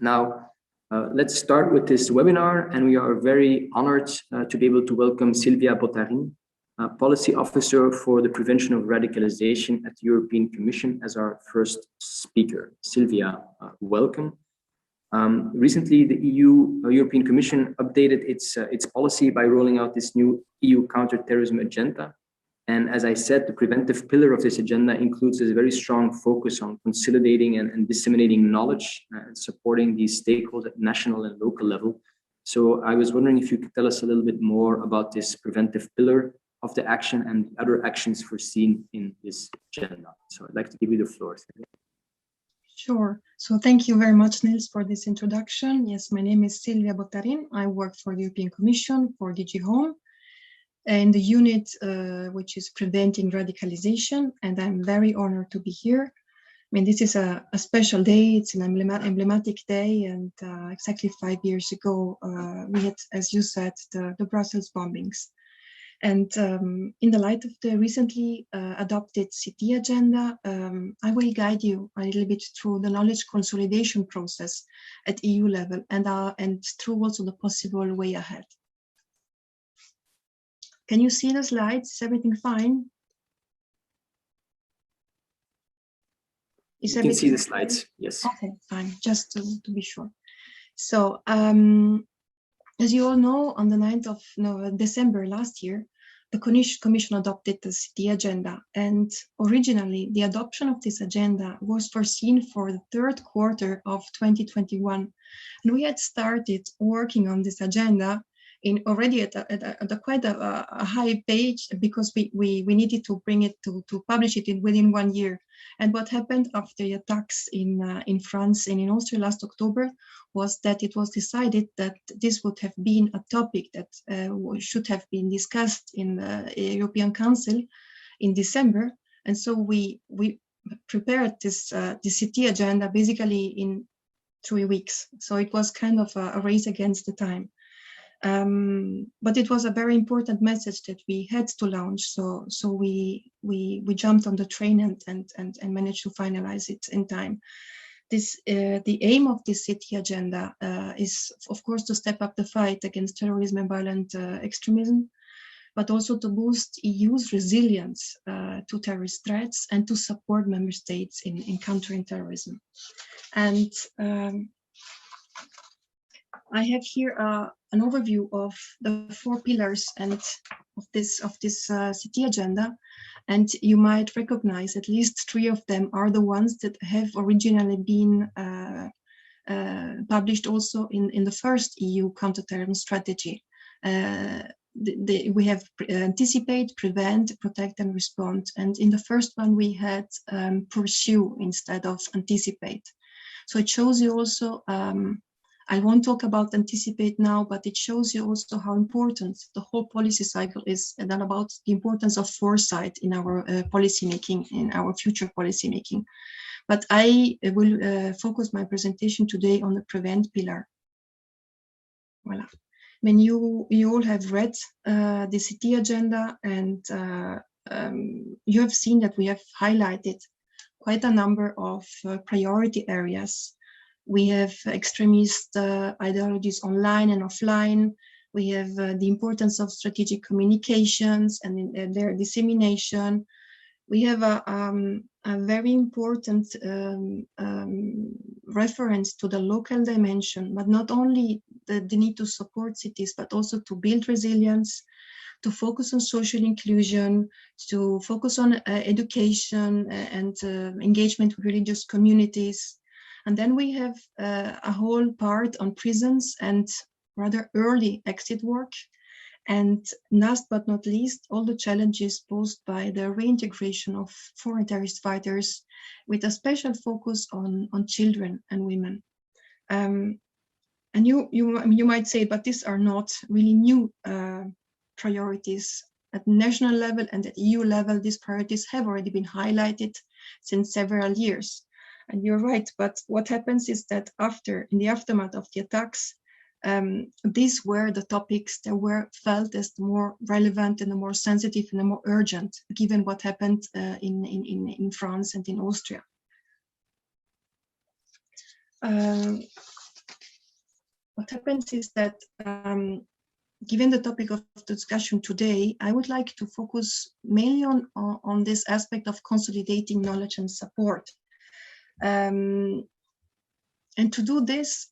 Now, let's start with this webinar, and we are very honored to be able to welcome Sylvia Bottarin, Policy Officer for the Prevention of Radicalization at the European Commission, as our first speaker. Sylvia, welcome. Recently, the European Commission updated its policy by rolling out this new EU Counter-Terrorisme Agenda. And as I said, the preventive pillar of this agenda includes a very strong focus on consolidating and disseminating knowledge and supporting these stakeholders at national and local level. So I was wondering if you could tell us a little bit more about this preventive pillar of the action and the other actions foreseen in this agenda. So I'd like to give you the floor. Sure. So thank you very much, Niels, for this introduction. Yes, my name is Sylvia Bottarin. I work for the European Commission for DG Home in the unit which is preventing radicalization, and I'm very honored to be here. I mean, this is a special day. It's an emblematic day, and exactly 5 years ago, we had, as you said, the Brussels bombings. And in the light of the recently adopted CT agenda, I will guide you a little bit through the knowledge consolidation process at EU level and through also the possible way ahead. Can you see the slides? Is everything fine? You can see the slides, yes. Okay, fine, just to be sure. So, as you all know, on the 9th of December last year, the Commission adopted the CT agenda, and originally the adoption of this agenda was foreseen for the third quarter of 2021. And we had started working on this agenda already at quite a high page, because we needed to bring it to publish it within 1 year. And what happened after the attacks in France and in Austria last October was that it was decided that this would have been a topic that should have been discussed in the European Council in December. And so we prepared this CT agenda basically in 3 weeks. So it was kind of a race against the time. But it was a very important message that we had to launch, so we jumped on the train and managed to finalize it in time. The aim of this city agenda is, of course, to step up the fight against terrorism and violent extremism, but also to boost EU's resilience to terrorist threats and to support member states in countering terrorism. And I have here an overview of the 4 pillars and of this city agenda, and you might recognize at least 3 of them are the ones that have originally been published also in the first EU counter-terrorism strategy. We have anticipate, prevent, protect, and respond. And in the first one, we had pursue instead of anticipate. So it shows you also. I won't talk about anticipate now, but it shows you also how important the whole policy cycle is, and then about the importance of foresight in our policy making, in our future policy making. But I will focus my presentation today on the prevent pillar. Voila. I mean, you all have read the CT agenda, and you have seen that we have highlighted quite a number of priority areas. We have extremist ideologies online and offline. We have the importance of strategic communications and their dissemination. We have a very important reference to the local dimension, but not only the need to support cities, but also to build resilience, to focus on social inclusion, to focus on education and engagement with religious communities. And then we have a whole part on prisons and rather early exit work. And last but not least, all the challenges posed by the reintegration of foreign terrorist fighters, with a special focus on children and women. And you might say, but these are not really new priorities. At national level and at EU level, these priorities have already been highlighted since several years. And you're right, but what happens is that in the aftermath of the attacks, these were the topics that were felt as the more relevant and the more sensitive and the more urgent, given what happened in France and in Austria. what happens is that given the topic of the discussion today, I would like to focus mainly on this aspect of consolidating knowledge and support. And to do this,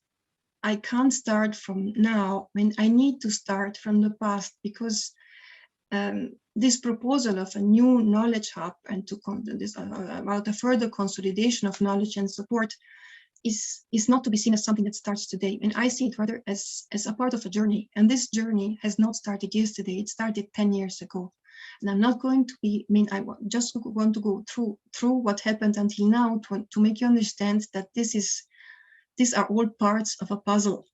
I can't start from now. I mean, I need to start from the past, because this proposal of a new knowledge hub and about a further consolidation of knowledge and support is not to be seen as something that starts today. And I see it rather as a part of a journey. And this journey has not started yesterday. It started 10 years ago. And I'm not going to be, I just want to go through what happened until now to make you understand that these are all parts of a puzzle.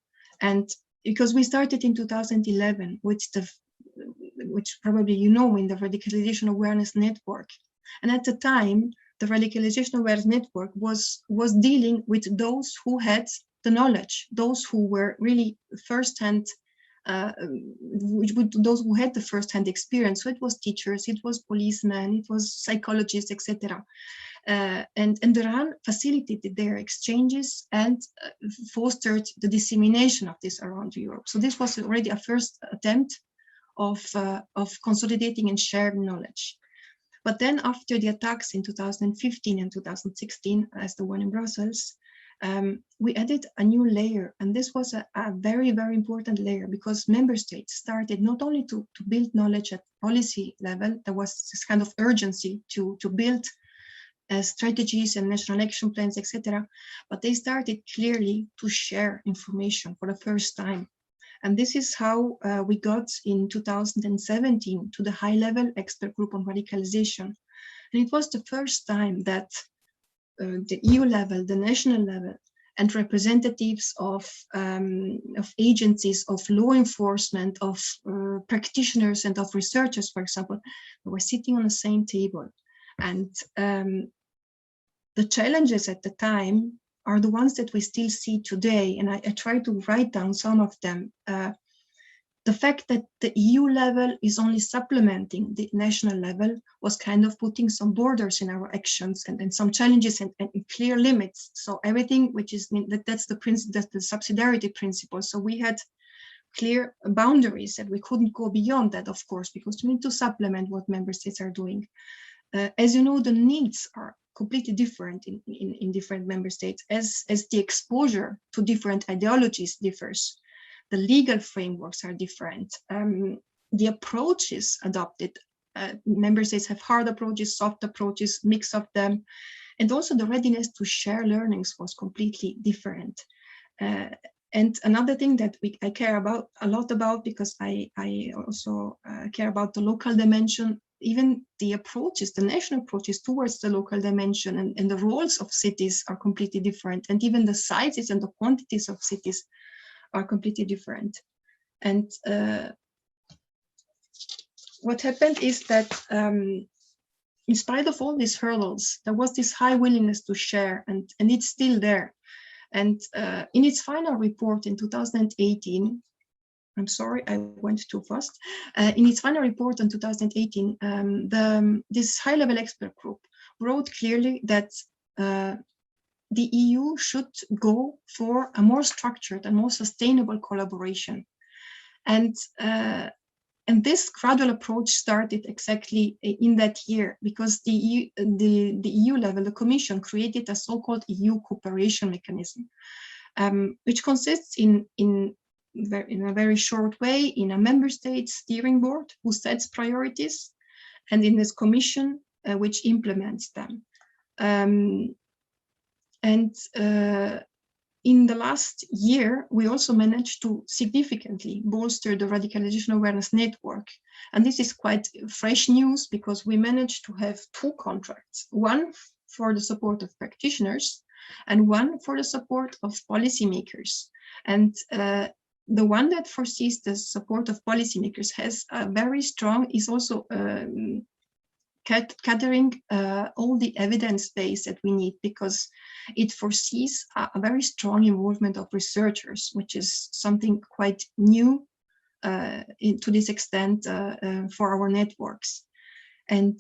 And because we started in 2011 with which probably you know, in the Radicalization Awareness Network. And at the time, the Radicalization Awareness Network was dealing with those who had the knowledge, those who were really first-hand, those who had the first-hand experience. So it was teachers, it was policemen, it was psychologists, etc. And the RAN facilitated their exchanges and fostered the dissemination of this around Europe. So this was already a first attempt of consolidating and sharing knowledge. But then after the attacks in 2015 and 2016, as the one in Brussels, we added a new layer. And this was a very, very important layer, because member states started not only to build knowledge at policy level, there was this kind of urgency to build strategies and national action plans, etc. But they started clearly to share information for the first time. And this is how we got in 2017 to the high-level expert group on radicalization. And it was the first time that the EU level, the national level, and representatives of agencies, of law enforcement, of practitioners and of researchers, for example, were sitting on the same table. And the challenges at the time are the ones that we still see today. And I try to write down some of them. The fact that the EU level is only supplementing the national level was kind of putting some borders in our actions and some challenges and clear limits. So everything which is, that's the principle, that's the subsidiarity principle. So we had clear boundaries and we couldn't go beyond that, of course, because we need to supplement what member states are doing. As you know, the needs are completely different in different member states as the exposure to different ideologies differs. The legal frameworks are different. The approaches adopted, member states have hard approaches, soft approaches, mix of them. And also the readiness to share learnings was completely different. And another thing that I care about a lot about, because I also care about the local dimension, even the approaches, the national approaches towards the local dimension and the roles of cities are completely different. And even the sizes and the quantities of cities are completely different. And what happened is that in spite of all these hurdles, there was this high willingness to share, and it's still there. And in its final report in 2018, I'm sorry, I went too fast. In its final report in 2018, this high-level expert group wrote clearly that the EU should go for a more structured and more sustainable collaboration. And this gradual approach started exactly in that year, because the EU level, the Commission created a so-called EU cooperation mechanism, which consists in a very short way in a member state steering board who sets priorities, and in this commission which implements them. In the last year, we also managed to significantly bolster the Radicalization Awareness Network. And this is quite fresh news, because we managed to have 2 contracts, one for the support of practitioners and one for the support of policymakers. And the one that foresees the support of policymakers has a very strong, is also gathering all the evidence base that we need, because it foresees a very strong involvement of researchers, which is something quite new to this extent for our networks. And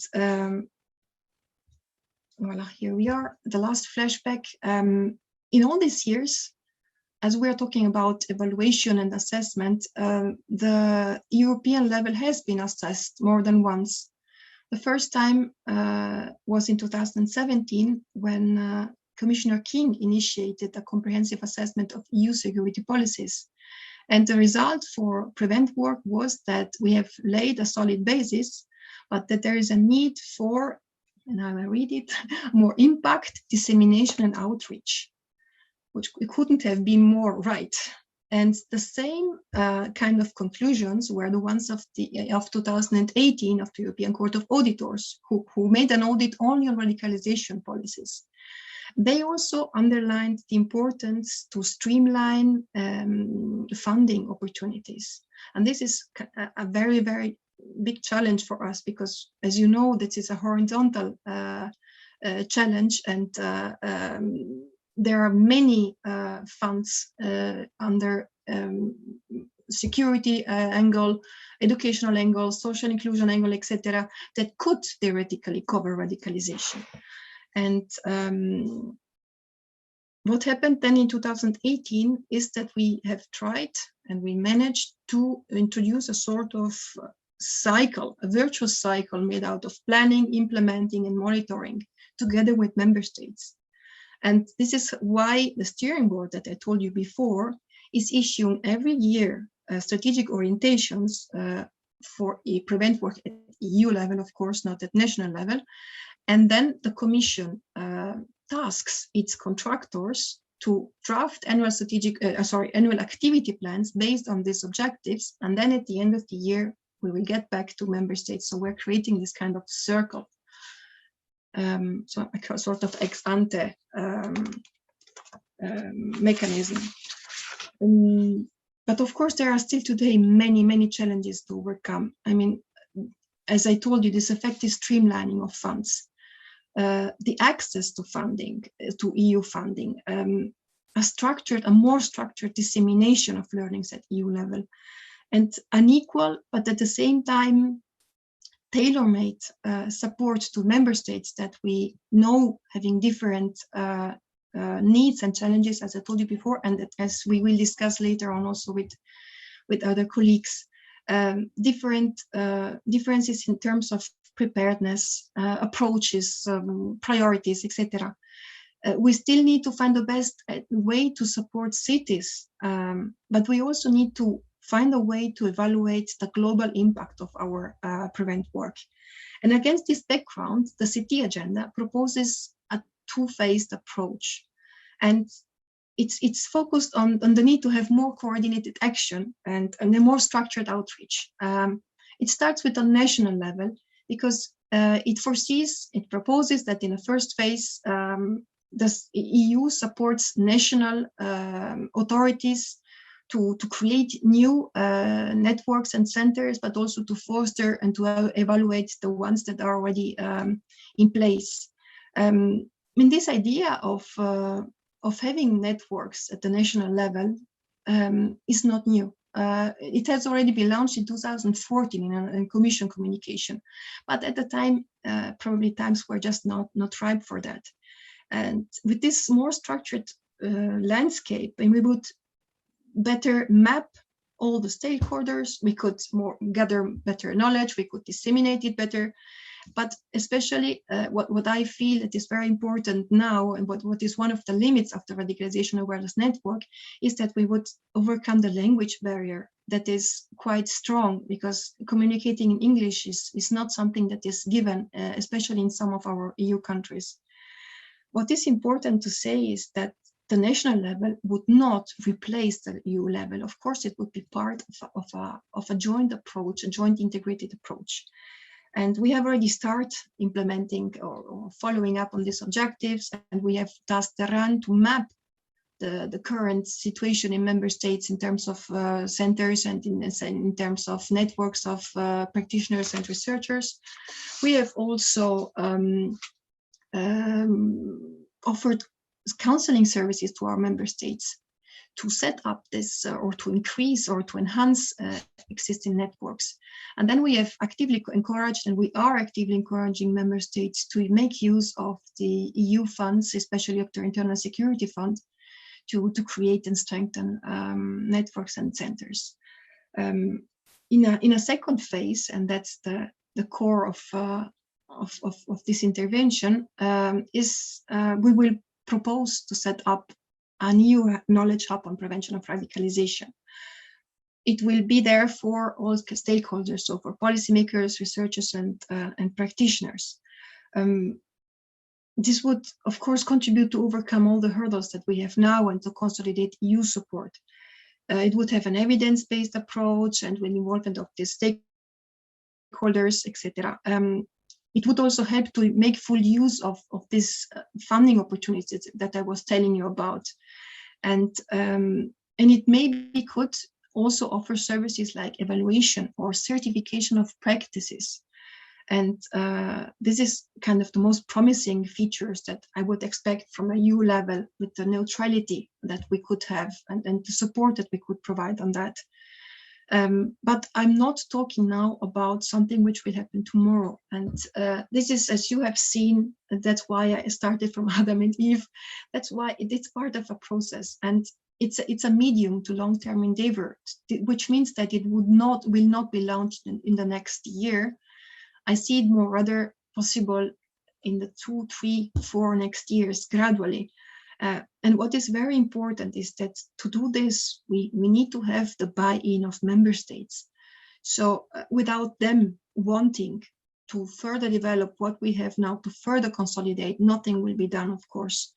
voila, here we are, the last flashback. In all these years, as we're talking about evaluation and assessment, the European level has been assessed more than once. The first time was in 2017 when Commissioner King initiated a comprehensive assessment of EU security policies. And the result for prevent work was that we have laid a solid basis, but that there is a need for, and I will read it, more impact, dissemination and outreach, which couldn't have been more right. And the same kind of conclusions were the ones of 2018 of the European Court of Auditors, who made an audit only on radicalization policies. They also underlined the importance to streamline funding opportunities. And this is a very, very big challenge for us because, as you know, this is a horizontal challenge, and there are many funds under security angle, educational angle, social inclusion angle, etc., that could theoretically cover radicalization. And what happened then in 2018 is that we have tried and we managed to introduce a sort of cycle, a virtuous cycle made out of planning, implementing, and monitoring together with member states. And this is why the steering board that I told you before is issuing every year strategic orientations for prevent work at EU level, of course, not at national level. And then the Commission tasks its contractors to draft annual annual activity plans based on these objectives. And then at the end of the year, we will get back to member states. So we're creating this kind of circle. So a sort of ex ante mechanism. But of course, there are still today many, many challenges to overcome. I mean, as I told you, this effective streamlining of funds, the access to funding, to EU funding, a more structured dissemination of learnings at EU level, and unequal, but at the same time, tailor-made support to member states that we know having different needs and challenges, as I told you before, and that, as we will discuss later on also with other colleagues, differences in terms of preparedness, approaches, priorities, etc. We still need to find the best way to support cities, but we also need to find a way to evaluate the global impact of our prevent work. And against this background, the city agenda proposes a two-phased approach. And it's focused on the need to have more coordinated action and a more structured outreach. It starts with the national level because it proposes that in the first phase, the EU supports national authorities to create new networks and centers, but also to foster and to evaluate the ones that are already in place. I mean, this idea of having networks at the national level is not new. It has already been launched in 2014 in a Commission communication, but at the time, probably times were just not ripe for that. And with this more structured landscape, and we would better map all the stakeholders, we could gather better knowledge, we could disseminate it better. But especially what I feel that is very important now, and what is one of the limits of the Radicalization Awareness Network, is that we would overcome the language barrier that is quite strong, because communicating in English is not something that is given, especially in some of our EU countries. What is important to say is that the national level would not replace the EU level. Of course, it would be part of a joint approach, a joint integrated approach. And we have already started implementing or following up on these objectives, and we have tasked the RAN to map the current situation in member states in terms of centers and in terms of networks of practitioners and researchers. We have also offered counseling services to our member states to set up this or to increase or to enhance existing networks. And then we have actively encouraged, and we are actively encouraging member states to make use of the EU funds, especially of their internal security fund, to create and strengthen networks and centers. In a second phase, and that's the core of this intervention, we will propose to set up a new knowledge hub on prevention of radicalization. It will be there for all stakeholders, so for policymakers, researchers, and practitioners. This would, of course, contribute to overcome all the hurdles that we have now and to consolidate EU support. It would have an evidence-based approach and will involvement of the stakeholders, etc. It would also help to make full use of this funding opportunities that I was telling you about. And it maybe could also offer services like evaluation or certification of practices. And this is kind of the most promising features that I would expect from a EU level, with the neutrality that we could have and the support that we could provide on that. But I'm not talking now about something which will happen tomorrow. And this is, as you have seen, that's why I started from Adam and Eve. That's why it's part of a process. And it's a medium to long-term endeavor, which means that it will not be launched in the next year. I see it more rather possible in the 2, 3, 4 next years, gradually. And what is very important is that to do this, we need to have the buy-in of member states. So without them wanting to further develop what we have now, to further consolidate, nothing will be done, of course.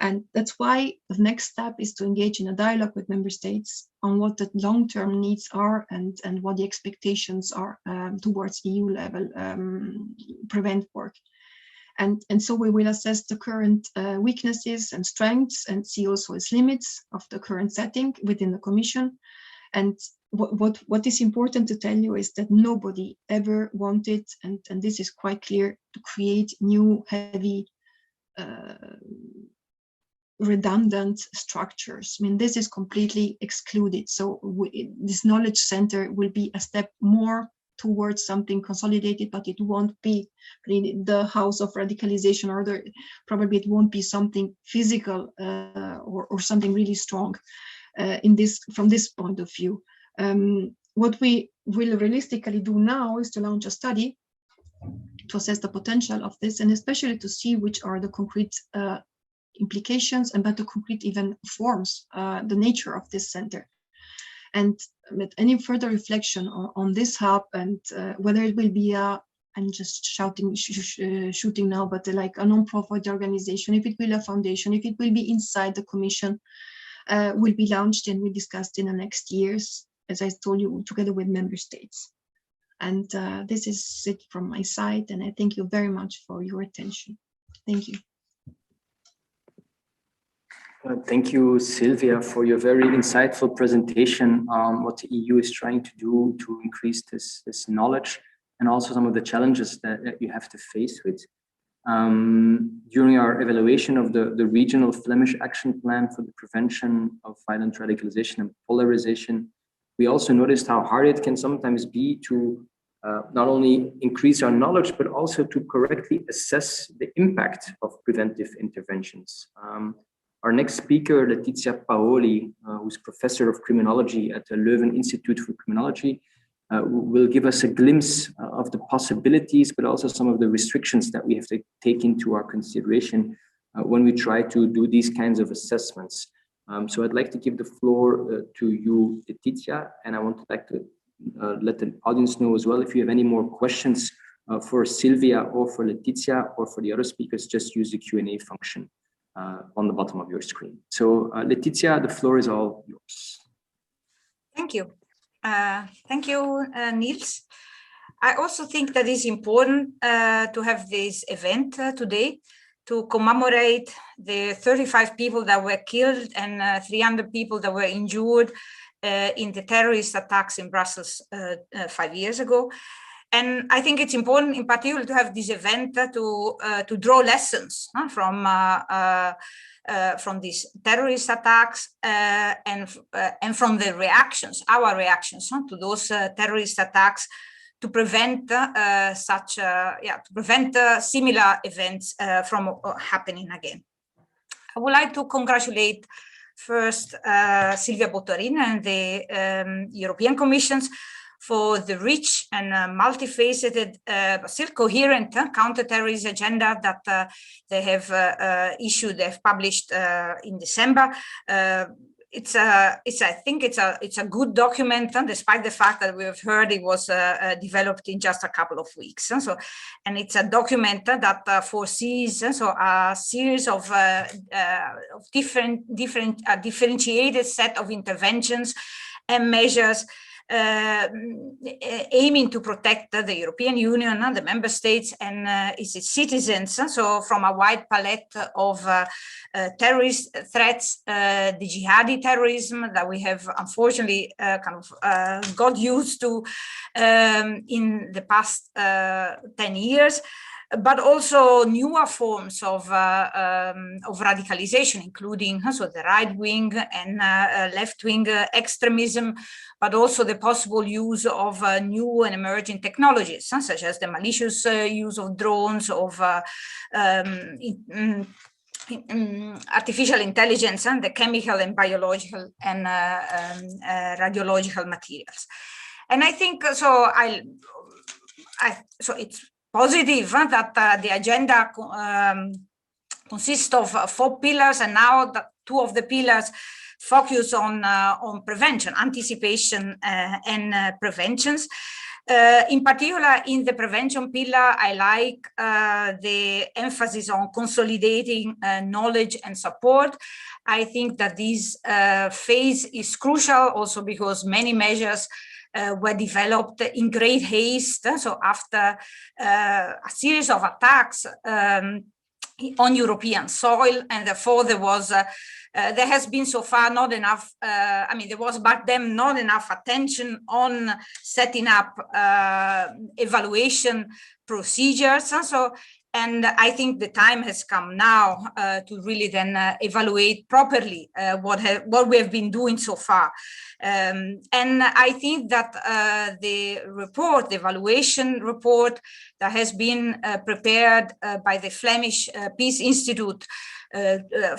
And that's why the next step is to engage in a dialogue with member states on what the long-term needs are and what the expectations are towards EU level prevent work. And so we will assess the current weaknesses and strengths and see also its limits of the current setting within the Commission. And what is important to tell you is that nobody ever wanted, and this is quite clear, to create new heavy redundant structures. I mean, this is completely excluded. So this knowledge center will be a step more towards something consolidated, but it won't be the house of radicalization, or probably it won't be something physical or something really strong from this point of view. What we will realistically do now is to launch a study to assess the potential of this, and especially to see which are the concrete implications and the concrete even forms, the nature of this center. And with any further reflection on this hub and whether it will be I'm just shooting now, but like a non-profit organization, if it will be a foundation, if it will be inside the Commission, will be launched and we discussed in the next years, as I told you, together with member states. And this is it from my side, and I thank you very much for your attention. Thank you. Thank you, Sylvia, for your very insightful presentation on what the EU is trying to do to increase this knowledge, and also some of the challenges that you have to face with. During our evaluation of the regional Flemish action plan for the prevention of violent radicalization and polarization, we also noticed how hard it can sometimes be to not only increase our knowledge, but also to correctly assess the impact of preventive interventions. Our next speaker, Leticia Paoli, who's professor of criminology at the Leuven Institute for Criminology, will give us a glimpse of the possibilities, but also some of the restrictions that we have to take into our consideration when we try to do these kinds of assessments. So I'd like to give the floor to you, Leticia, and I would like to let the audience know as well, if you have any more questions for Sylvia or for Leticia or for the other speakers, just use the Q&A function on the bottom of your screen. So Leticia, the floor is all yours. Thank you. Thank you, Niels. I also think that it's important to have this event today to commemorate the 35 people that were killed and 300 people that were injured in the terrorist attacks in Brussels 5 years ago. And I think it's important, in particular, to have this event to draw lessons from these terrorist attacks and from the reactions, our reactions to those terrorist attacks, to prevent similar events from happening again. I would like to congratulate first Sylvia Bottarin and the European Commission for the rich and multifaceted, but still coherent counter-terrorism agenda that they have issued, they've published in December. I think it's a good document, despite the fact that we have heard it was developed in just a couple of weeks. And it's a document that foresees a series of differentiated set of interventions and measures aiming to protect the European Union and the member states and its citizens. So from a wide palette of terrorist threats, the jihadi terrorism that we have unfortunately got used to in the past 10 years, but also newer forms of radicalization, including the right-wing and left-wing extremism, but also the possible use of new and emerging technologies, such as the malicious use of drones, of artificial intelligence, and the chemical and biological and radiological materials. And I think so. So it's positive that the agenda consists of 4 pillars, and now 2 of the pillars focus on prevention, anticipation, and preventions. In particular, in the prevention pillar, I like the emphasis on consolidating knowledge and support. I think that this phase is crucial also because many measures were developed in great haste. So after a series of attacks on European soil, and therefore there has been so far not enough, there was back then not enough attention on setting up evaluation procedures. And I think the time has come now to really then evaluate properly what we have been doing so far. And I think that the evaluation report that has been prepared by the Flemish Peace Institute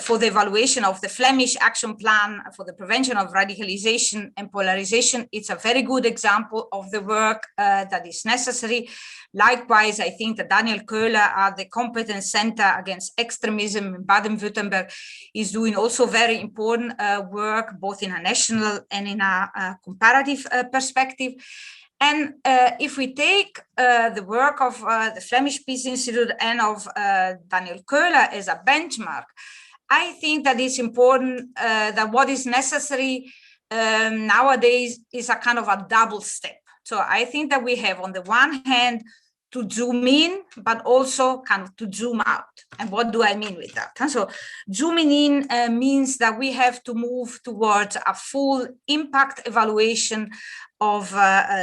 for the evaluation of the Flemish action plan for the prevention of radicalization and polarization, it's a very good example of the work that is necessary. Likewise, I think that Daniel Köhler at the Competence Center Against Extremism in Baden-Württemberg is doing also very important work, both in a national and in a comparative perspective. And if we take the work of the Flemish Peace Institute and of Daniel Köhler as a benchmark, I think that it's important that what is necessary nowadays is a kind of a double step. So I think that we have, on the one hand, to zoom in, but also kind of to zoom out. And what do I mean with that? And so zooming in means that we have to move towards a full impact evaluation of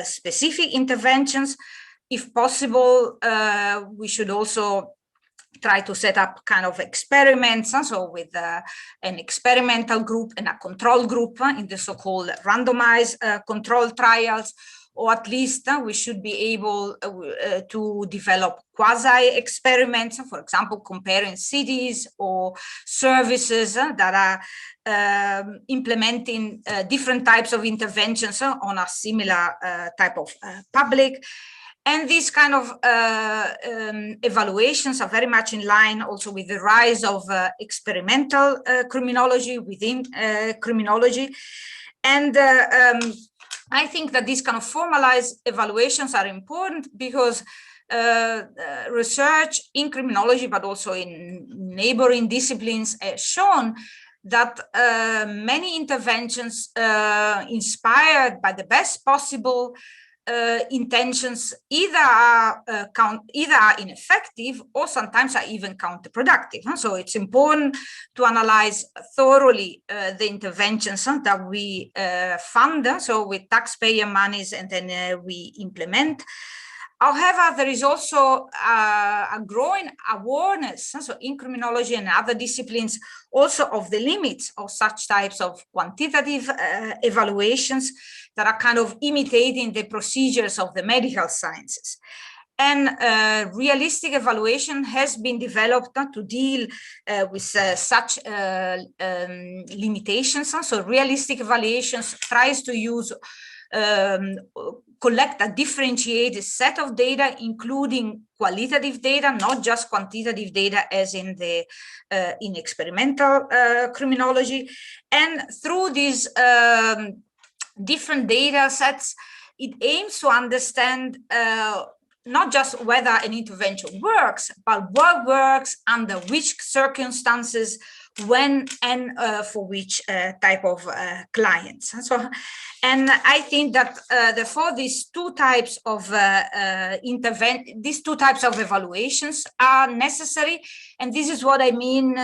specific interventions. If possible, we should also try to set up kind of experiments, so with an experimental group and a control group in the so-called randomized control trials, or at least we should be able to develop quasi-experiments, for example, comparing cities or services that are implementing different types of interventions on a similar type of public. And these kind of evaluations are very much in line also with the rise of experimental criminology within criminology. And I think that these kind of formalized evaluations are important because research in criminology, but also in neighboring disciplines, has shown that many interventions inspired by the best possible intentions either are ineffective or sometimes are even counterproductive. So it's important to analyze thoroughly the interventions that we fund, so with taxpayer monies, and then we implement. However, there is also a growing awareness, so in criminology and other disciplines, also of the limits of such types of quantitative evaluations that are kind of imitating the procedures of the medical sciences. And realistic evaluation has been developed to deal with such limitations. So realistic evaluations tries to use collect a differentiated set of data, including qualitative data, not just quantitative data as in the in experimental criminology. And through these different data sets, it aims to understand not just whether an intervention works, but what works, under which circumstances, when, and for which type of clients. And I think that therefore these two types of evaluations are necessary, and this is what I mean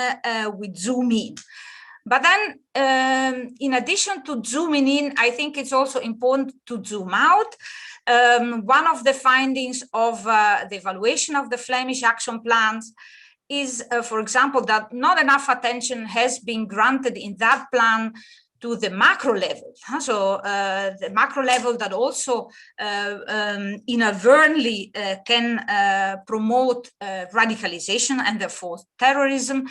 with zoom in. But then, in addition to zooming in, I think it's also important to zoom out. One of the findings of the evaluation of the Flemish action plans is, for example, that not enough attention has been granted in that plan to the macro level. So the macro level that also inadvertently can promote radicalization and therefore terrorism.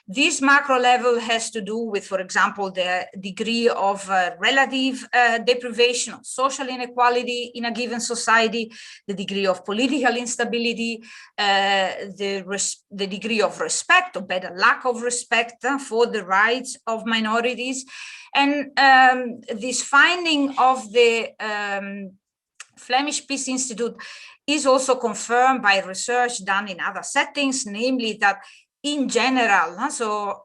This macro level has to do with, for example, the degree of relative deprivation of social inequality in a given society, the degree of political instability, the degree of respect, or better, lack of respect for the rights of minorities. And this finding of the Flemish Peace Institute is also confirmed by research done in other settings, namely that in general, so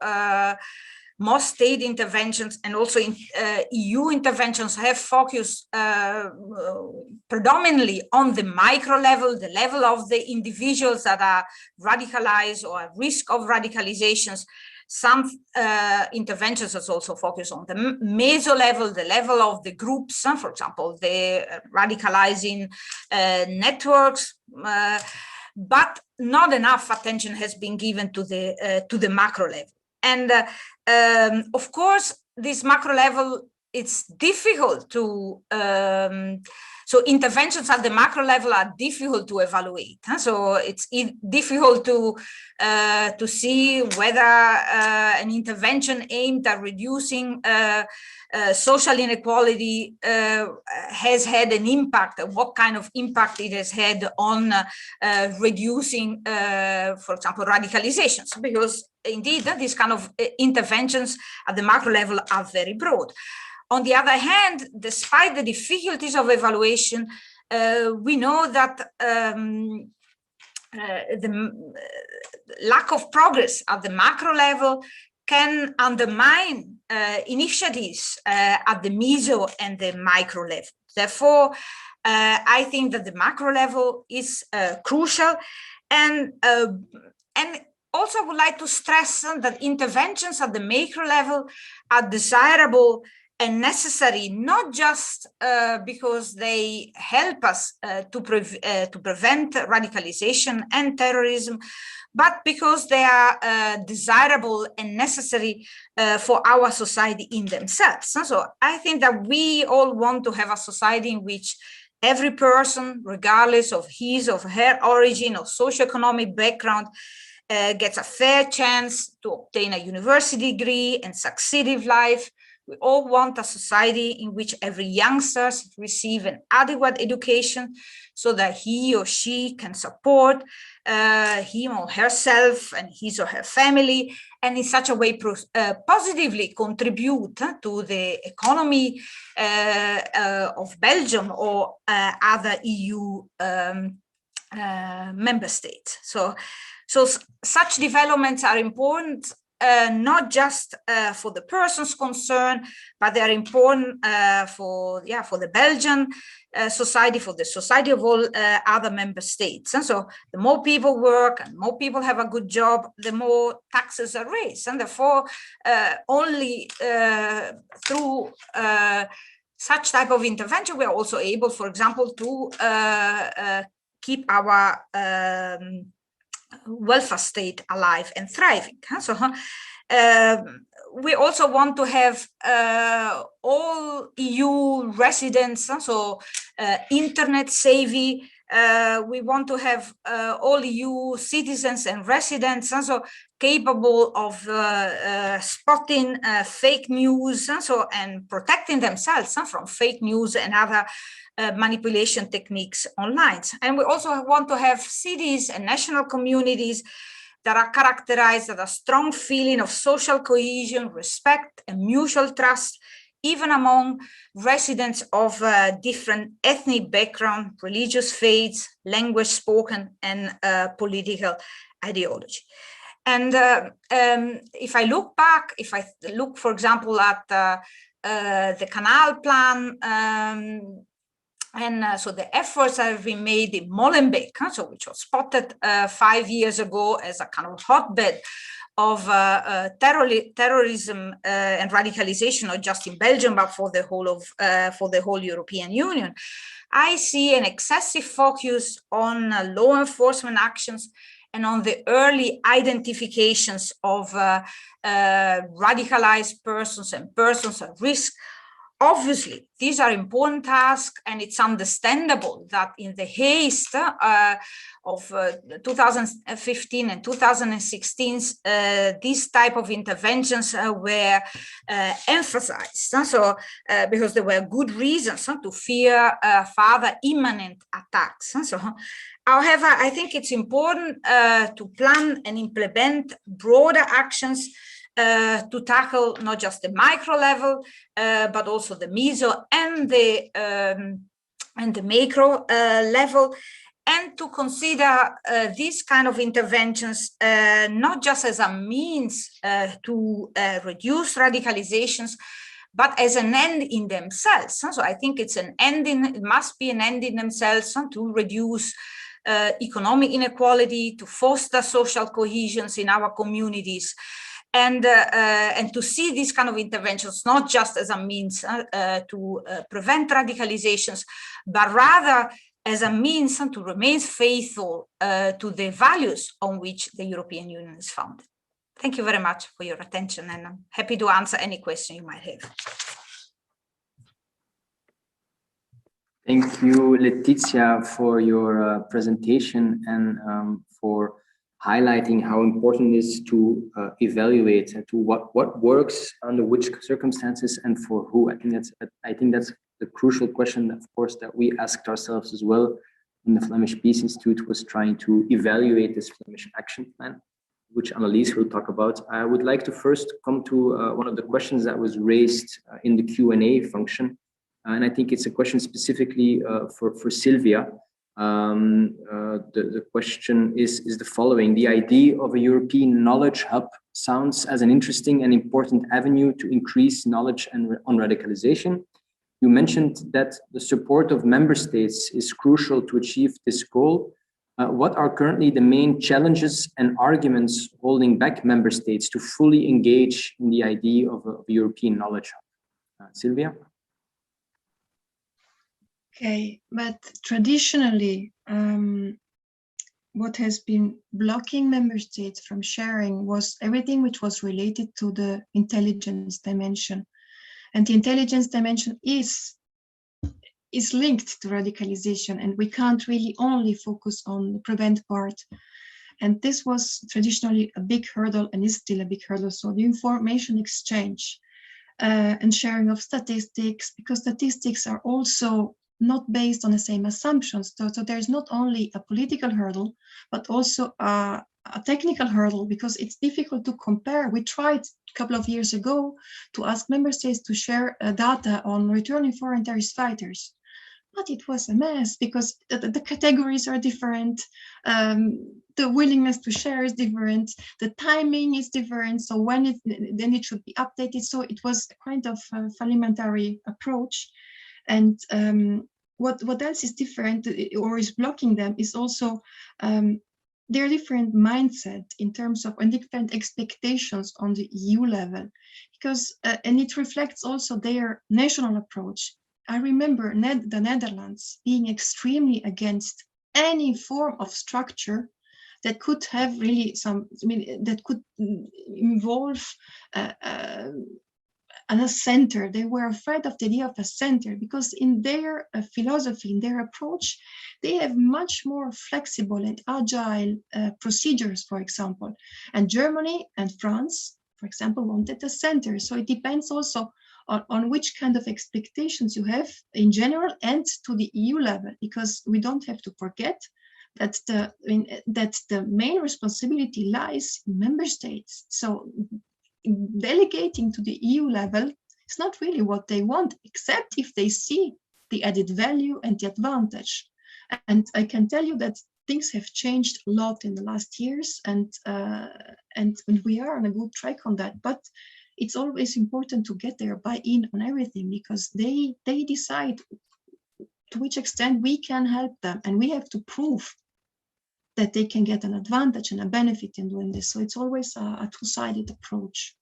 most state interventions and also EU interventions have focused predominantly on the micro level, the level of the individuals that are radicalized or at risk of radicalizations. Some interventions has also focused on the meso level, the level of the groups, for example, the radicalizing networks, but not enough attention has been given to the macro level. And of course, this macro level, it's difficult to, so interventions at the macro level are difficult to evaluate. So it's difficult to see whether an intervention aimed at reducing social inequality has had an impact, what kind of impact it has had on reducing, for example, radicalizations, because indeed these kind of interventions at the macro level are very broad. On the other hand, despite the difficulties of evaluation, we know that the lack of progress at the macro level can undermine initiatives at the meso and the micro level. Therefore, I think that the macro level is crucial, and also I would like to stress that interventions at the macro level are desirable and necessary, not just because they help us to prevent radicalization and terrorism, but because they are desirable and necessary for our society in themselves. So I think that we all want to have a society in which every person, regardless of his or her origin or socioeconomic background, gets a fair chance to obtain a university degree and succeed in life. We all want a society in which every youngster receives an adequate education so that he or she can support him or herself and his or her family, and in such a way positively contribute to the economy of Belgium or other EU member states. So such developments are important, not just for the persons concerned, but they are important for the Belgian society, for the society of all other member states. And so the more people work and more people have a good job, the more taxes are raised. And therefore, only through such type of intervention, we are also able, for example, to keep our welfare state alive and thriving. So we also want to have all EU residents, so internet savvy, We want to have all EU citizens and residents also capable of spotting fake news and protecting themselves from fake news and other manipulation techniques online. And we also want to have cities and national communities that are characterized by a strong feeling of social cohesion, respect, and mutual trust, even among residents of different ethnic background, religious faiths, language spoken, and political ideology. And if I look back, if I look, for example, at the Canal Plan, so the efforts that have been made in Molenbeek, which was spotted 5 years ago as a kind of hotbed of terrorism and radicalization, not just in Belgium, but for the whole European Union. I see an excessive focus on law enforcement actions and on the early identifications of radicalized persons and persons at risk. Obviously, these are important tasks, and it's understandable that in the haste of 2015 and 2016, these type of interventions were emphasized. Because there were good reasons to fear further imminent attacks. However, I think it's important to plan and implement broader actions to tackle not just the micro level, but also the meso and the macro level, and to consider these kind of interventions not just as a means to reduce radicalizations, but as an end in themselves. So I think it's an end it must be an end in themselves to reduce economic inequality, to foster social cohesions in our communities. And to see these kind of interventions not just as a means to prevent radicalizations, but rather as a means to remain faithful to the values on which the European Union is founded. Thank you very much for your attention, and I'm happy to answer any question you might have. Thank you, Leticia, for your presentation and for highlighting how important it is to evaluate and to what works under which circumstances and for who. I think that's the crucial question, of course, that we asked ourselves as well when the Flemish Peace Institute was trying to evaluate this Flemish action plan, which Annelies will talk about. I would like to first come to one of the questions that was raised in the Q&A function, and I think it's a question specifically for Sylvia. The question is the following: the idea of a European knowledge hub sounds as an interesting and important avenue to increase knowledge on radicalization. You mentioned that the support of member states is crucial to achieve this goal. What are currently the main challenges and arguments holding back member states to fully engage in the idea of a European knowledge hub? Sylvia? Okay, but traditionally, what has been blocking member states from sharing was everything which was related to the intelligence dimension. And the intelligence dimension is linked to radicalization, and we can't really only focus on the prevent part. And this was traditionally a big hurdle and is still a big hurdle. So the information exchange and sharing of statistics, because statistics are also not based on the same assumptions. So there's not only a political hurdle, but also a technical hurdle, because it's difficult to compare. We tried a couple of years ago to ask member states to share data on returning foreign terrorist fighters, but it was a mess because the categories are different, the willingness to share is different, the timing is different, so when then it should be updated. So it was a kind of parliamentary approach. And what else is different or is blocking them is also their different mindset in terms of and different expectations on the EU level, because and it reflects also their national approach. I remember the Netherlands being extremely against any form of structure that could have really that could involve a center. They were afraid of the idea of a center because in their philosophy, in their approach, they have much more flexible and agile procedures, for example. And Germany and France, for example, wanted a center. So it depends also on which kind of expectations you have in general and to the EU level, because we don't have to forget that the main responsibility lies in member states. So delegating to the EU level is not really what they want, except if they see the added value and the advantage. And I can tell you that things have changed a lot in the last years, and we are on a good track on that. But it's always important to get their buy-in on everything, because they decide to which extent we can help them, and we have to prove that they can get an advantage and a benefit in doing this. So it's always a two-sided approach.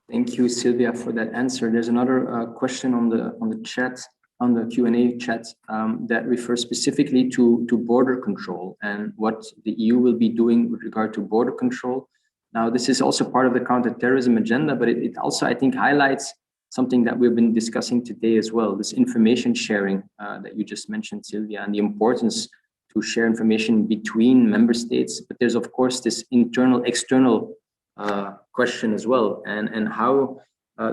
Thank you, Sylvia, for that answer. There's another question on the chat, on the Q&A chat, that refers specifically to border control and what the EU will be doing with regard to border control. Now, this is also part of the counter-terrorism agenda, but it also, I think, highlights something that we've been discussing today as well, this information sharing that you just mentioned, Sylvia, and the importance to share information between member states. But there's, of course, this internal, external question as well. And how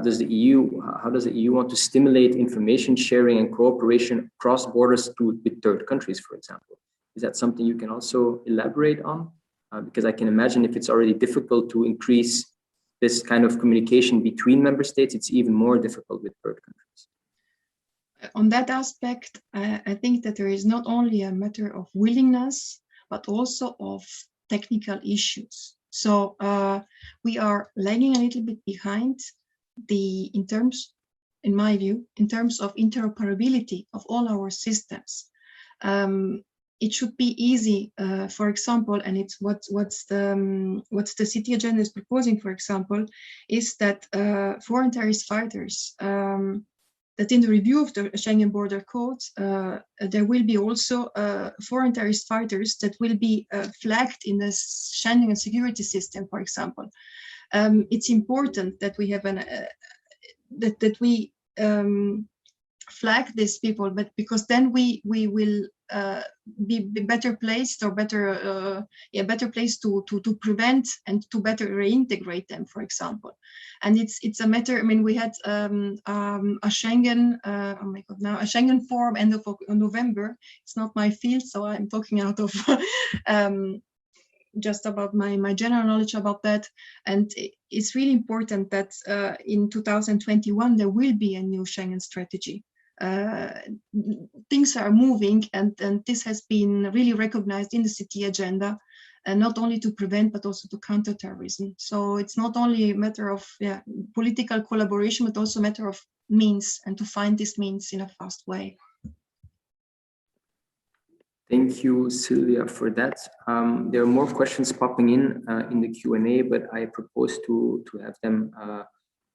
does the EU want to stimulate information sharing and cooperation across borders with third countries, for example? Is that something you can also elaborate on? Because I can imagine if it's already difficult to increase this kind of communication between member states, it's even more difficult with third countries. On that aspect, I think that there is not only a matter of willingness, but also of technical issues. So we are lagging a little bit behind in my view, in terms of interoperability of all our systems. It should be easy, for example, and it's what the city agenda is proposing, for example, is that foreign terrorist fighters, that in the review of the Schengen border code, there will be also foreign terrorist fighters that will be flagged in the Schengen security system, for example. It's important that we have that we flag these people, but because then we will be better placed, or better placed to prevent and to better reintegrate them, for example. And it's a matter. I mean, we had a Schengen a Schengen forum end of November. It's not my field, so I'm talking out of just about my general knowledge about that. And it's really important that in 2021 there will be a new Schengen strategy. Things are moving, and this has been really recognized in the city agenda, and not only to prevent but also to counter terrorism. So it's not only a matter of political collaboration, but also a matter of means, and to find these means in a fast way. Thank you, Sylvia, for that. There are more questions popping in the Q&A, but I propose to have them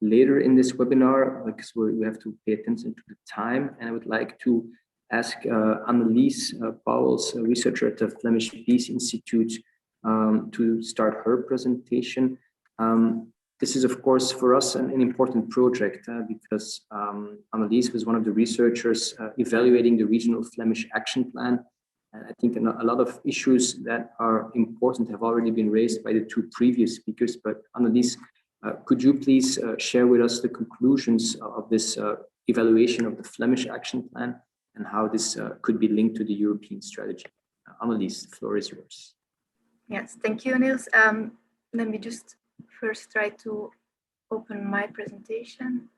later in this webinar, because we have to pay attention to the time. And I would like to ask Annelies Pauwels, a researcher at the Flemish Institute, to start her presentation. This is, of course, for us an important project because Annelies was one of the researchers evaluating the regional Flemish action plan. And I think a lot of issues that are important have already been raised by the two previous speakers. But Annelies, could you please share with us the conclusions of this evaluation of the Flemish action plan and how this could be linked to the European strategy? Annelies, the floor is yours. Yes, thank you, Niels. Let me just first try to open my presentation.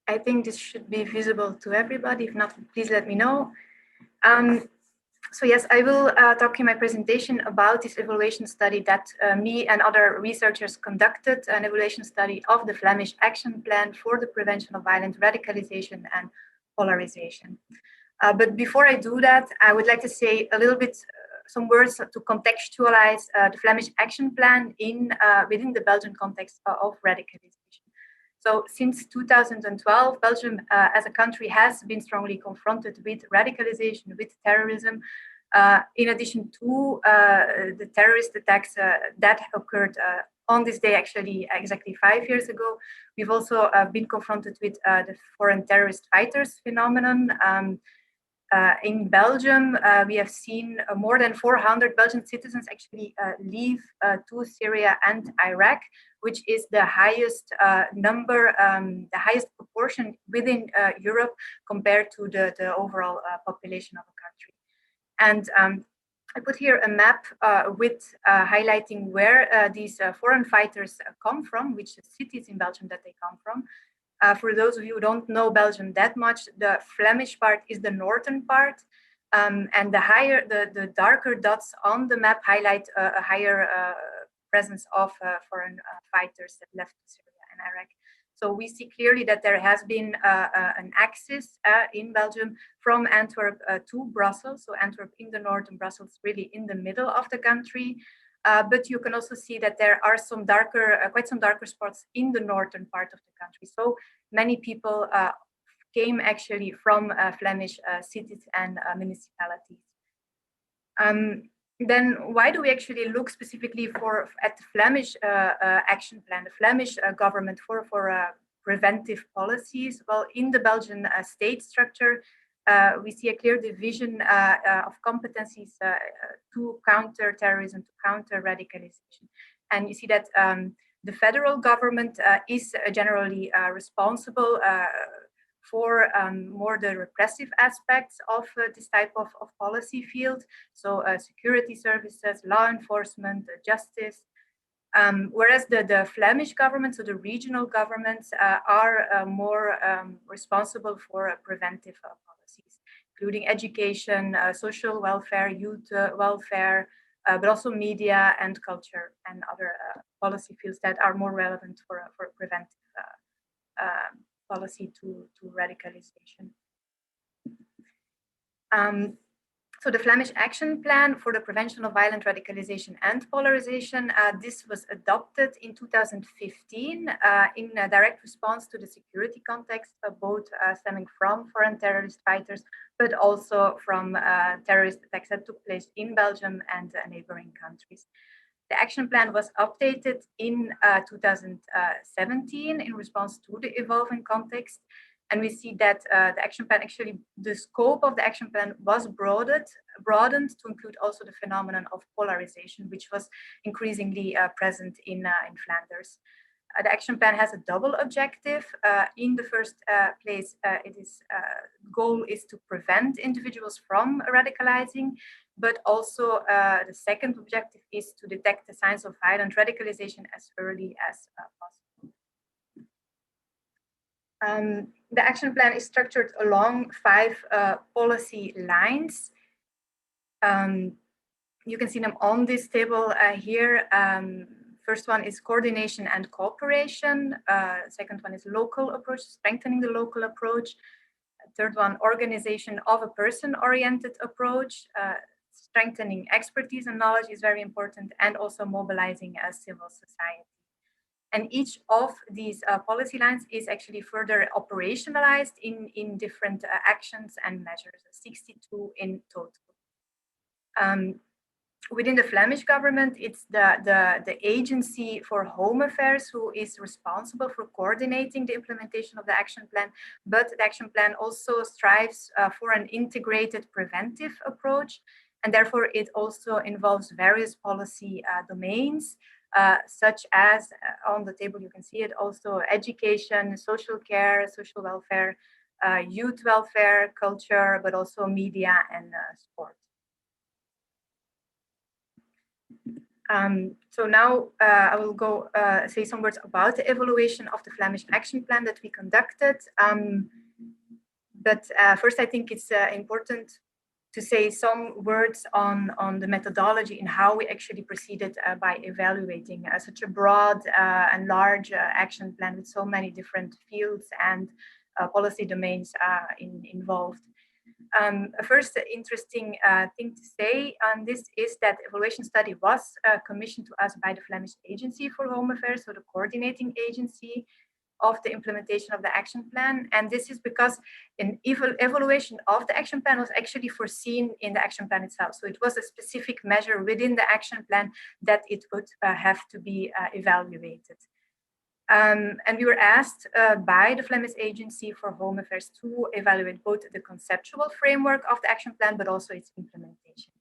I think this should be visible to everybody. If not, please let me know. So yes, I will talk in my presentation about this evaluation study that me and other researchers conducted, an evaluation study of the Flemish Action Plan for the Prevention of Violent Radicalization and Polarization. But before I do that, I would like to say a little bit, some words to contextualize the Flemish Action Plan within the Belgian context of radicalization. So since 2012, Belgium as a country has been strongly confronted with radicalization, with terrorism, in addition to the terrorist attacks that occurred on this day, actually exactly 5 years ago. We've also been confronted with the foreign terrorist fighters phenomenon. In Belgium, we have seen more than 400 Belgian citizens actually leave to Syria and Iraq, which is the highest number, the highest proportion within Europe compared to the overall population of a country. And I put here a map with highlighting where these foreign fighters come from, which cities in Belgium that they come from. For those of you who don't know Belgium that much, the Flemish part is the northern part, and the darker dots on the map highlight a higher presence of foreign fighters that left Syria and Iraq. So we see clearly that there has been an axis in Belgium from Antwerp to Brussels. So Antwerp in the north and Brussels really in the middle of the country. But you can also see that there are some darker, quite some darker spots in the northern part of the country. So many people came actually from Flemish cities and municipalities. Then why do we actually look specifically at the Flemish action plan, the Flemish government for preventive policies? Well, in the Belgian state structure, we see a clear division of competencies to counter terrorism, to counter radicalization. And you see that the federal government is generally responsible for more the repressive aspects of this type of policy field. So security services, law enforcement, justice. Whereas the Flemish government, so the regional governments, are more responsible for preventive policies, including education, social welfare, youth welfare, but also media and culture and other policy fields that are more relevant for preventive policy to radicalization. So the Flemish Action Plan for the Prevention of Violent Radicalization and Polarization, this was adopted in 2015 in a direct response to the security context, both stemming from foreign terrorist fighters, but also from terrorist attacks that took place in Belgium and neighboring countries. The action plan was updated in 2017 in response to the evolving context. And we see that the action plan, actually, the scope of the action plan was broadened to include also the phenomenon of polarization, which was increasingly present in Flanders. The action plan has a double objective. In the first place, goal is to prevent individuals from radicalizing, but also the second objective is to detect the signs of violent radicalization as early as possible. The action plan is structured along 5 policy lines. You can see them on this table here. First one is coordination and cooperation. Second one is local approach, strengthening the local approach. Third one, organization of a person-oriented approach. Strengthening expertise and knowledge is very important, and also mobilizing civil society. And each of these policy lines is actually further operationalized in different actions and measures, 62 in total. Within the Flemish government, it's the Agency for Home Affairs who is responsible for coordinating the implementation of the action plan, but the action plan also strives for an integrated preventive approach, and therefore it also involves various policy domains, such as, on the table you can see it, also education, social care, social welfare, youth welfare, culture, but also media and sport. So now I will go say some words about the evaluation of the Flemish Action Plan that we conducted. But first, I think it's important to say some words on the methodology and how we actually proceeded by evaluating such a broad and large action plan with so many different fields and policy domains involved. A first interesting thing to say on this is that the evaluation study was commissioned to us by the Flemish Agency for Home Affairs, so the coordinating agency. of the implementation of the action plan. And this is because an evaluation of the action plan was actually foreseen in the action plan itself. So it was a specific measure within the action plan that it would have to be evaluated. And we were asked by the Flemish Agency for Home Affairs to evaluate both the conceptual framework of the action plan, but also its implementation.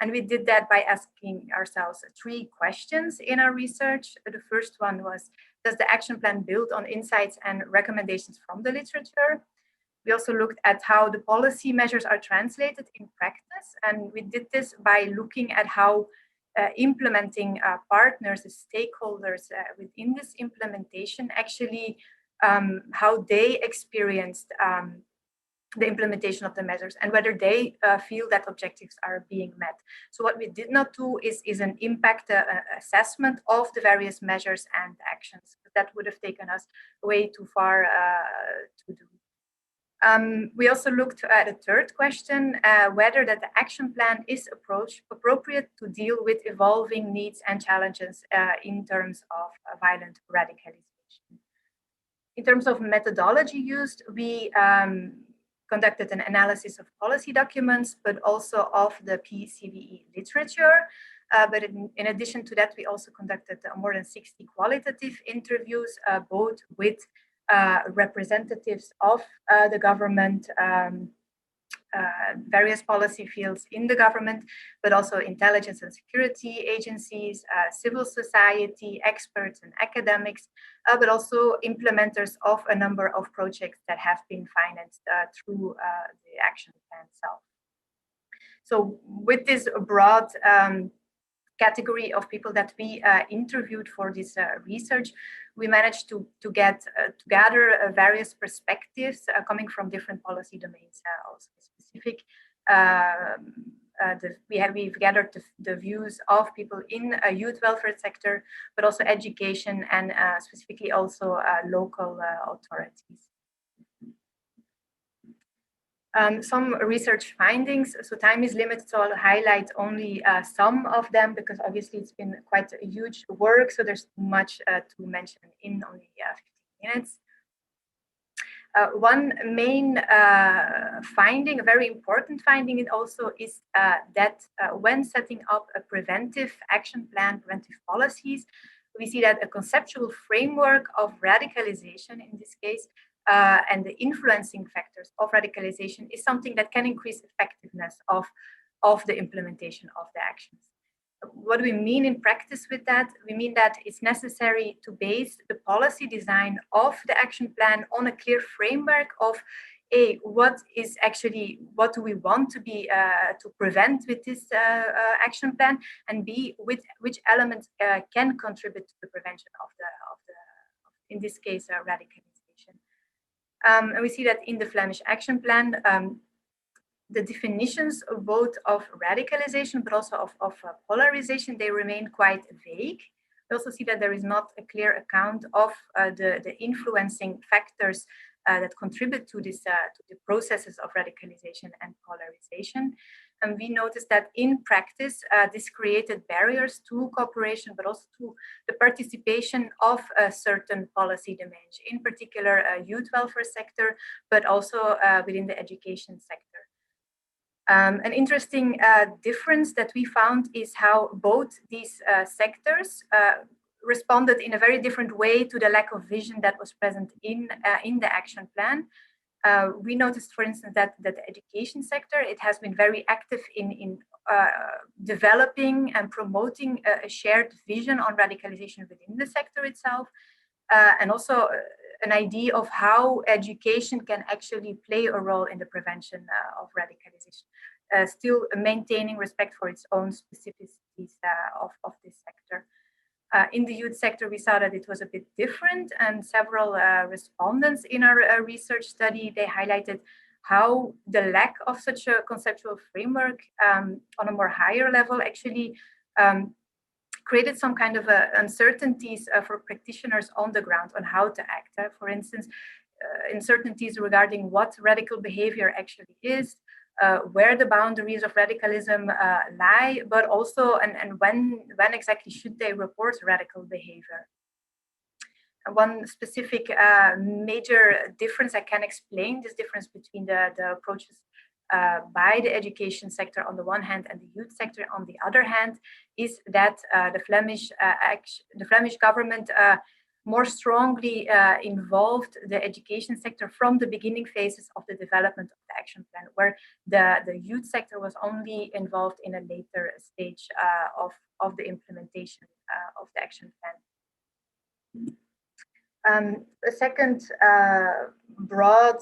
And we did that by asking ourselves 3 questions in our research. The first one was, does the action plan build on insights and recommendations from the literature? We also looked at how the policy measures are translated in practice. And we did this by looking at how implementing partners, the stakeholders within this implementation, actually how they experienced the implementation of the measures and whether they feel that objectives are being met. So what we did not do is an impact assessment of the various measures and actions. That would have taken us way too far to do. We also looked at a third question, whether that the action plan is appropriate to deal with evolving needs and challenges in terms of violent radicalization. In terms of methodology used, we conducted an analysis of policy documents, but also of the PCVE literature. But in addition to that, we also conducted more than 60 qualitative interviews, both with representatives of the government, various policy fields in the government, but also intelligence and security agencies, civil society, experts and academics, but also implementers of a number of projects that have been financed through the action plan itself. So with this broad category of people that we interviewed for this research, we managed to gather various perspectives coming from different policy domains, also specific. We've gathered the views of people in a youth welfare sector, but also education and specifically also local authorities. Some research findings, so time is limited, so I'll highlight only some of them because obviously it's been quite a huge work, so there's much to mention in only 15 minutes. One main finding, a very important finding, it also is that when setting up a preventive action plan, preventive policies, we see that a conceptual framework of radicalization, in this case, and the influencing factors of radicalization is something that can increase effectiveness of the implementation of the actions. What do we mean in practice with that? We mean that it's necessary to base the policy design of the action plan on a clear framework of A, what do we want to be to prevent with this action plan, and B, which elements can contribute to the prevention of the in this case, radicalization. And we see that in the Flemish action plan, the definitions of both of radicalization, but also of polarization, they remain quite vague. We also see that there is not a clear account of the influencing factors that contribute to this to the processes of radicalization and polarization. And we noticed that in practice, this created barriers to cooperation, but also to the participation of certain policy domains, in particular youth welfare sector, but also within the education sector. An interesting difference that we found is how both these sectors responded in a very different way to the lack of vision that was present in the action plan. We noticed, for instance, that the education sector, it has been very active in developing and promoting a shared vision on radicalization within the sector itself, and also an idea of how education can actually play a role in the prevention of radicalization, still maintaining respect for its own specificities of this sector. In the youth sector, we saw that it was a bit different, and several respondents in our research study, they highlighted how the lack of such a conceptual framework on a more higher level actually created some kind of uncertainties for practitioners on the ground on how to act. For instance, uncertainties regarding what radical behavior actually is, where the boundaries of radicalism lie, but also and when exactly should they report radical behavior. one specific major difference, I can explain this difference between the approaches by the education sector on the one hand and the youth sector on the other hand, is that the Flemish government more strongly involved the education sector from the beginning phases of the development of the action plan, where the youth sector was only involved in a later stage of the implementation of the action plan. A second broad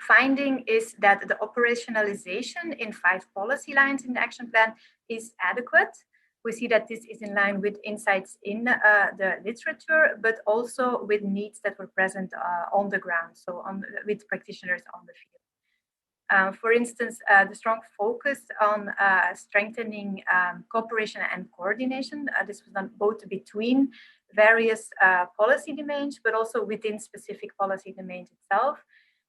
finding is that the operationalization in 5 policy lines in the action plan is adequate. We see that this is in line with insights in the literature, but also with needs that were present on the ground, so with practitioners on the field. For instance, the strong focus on strengthening cooperation and coordination. This was done both between various policy domains, but also within specific policy domains itself.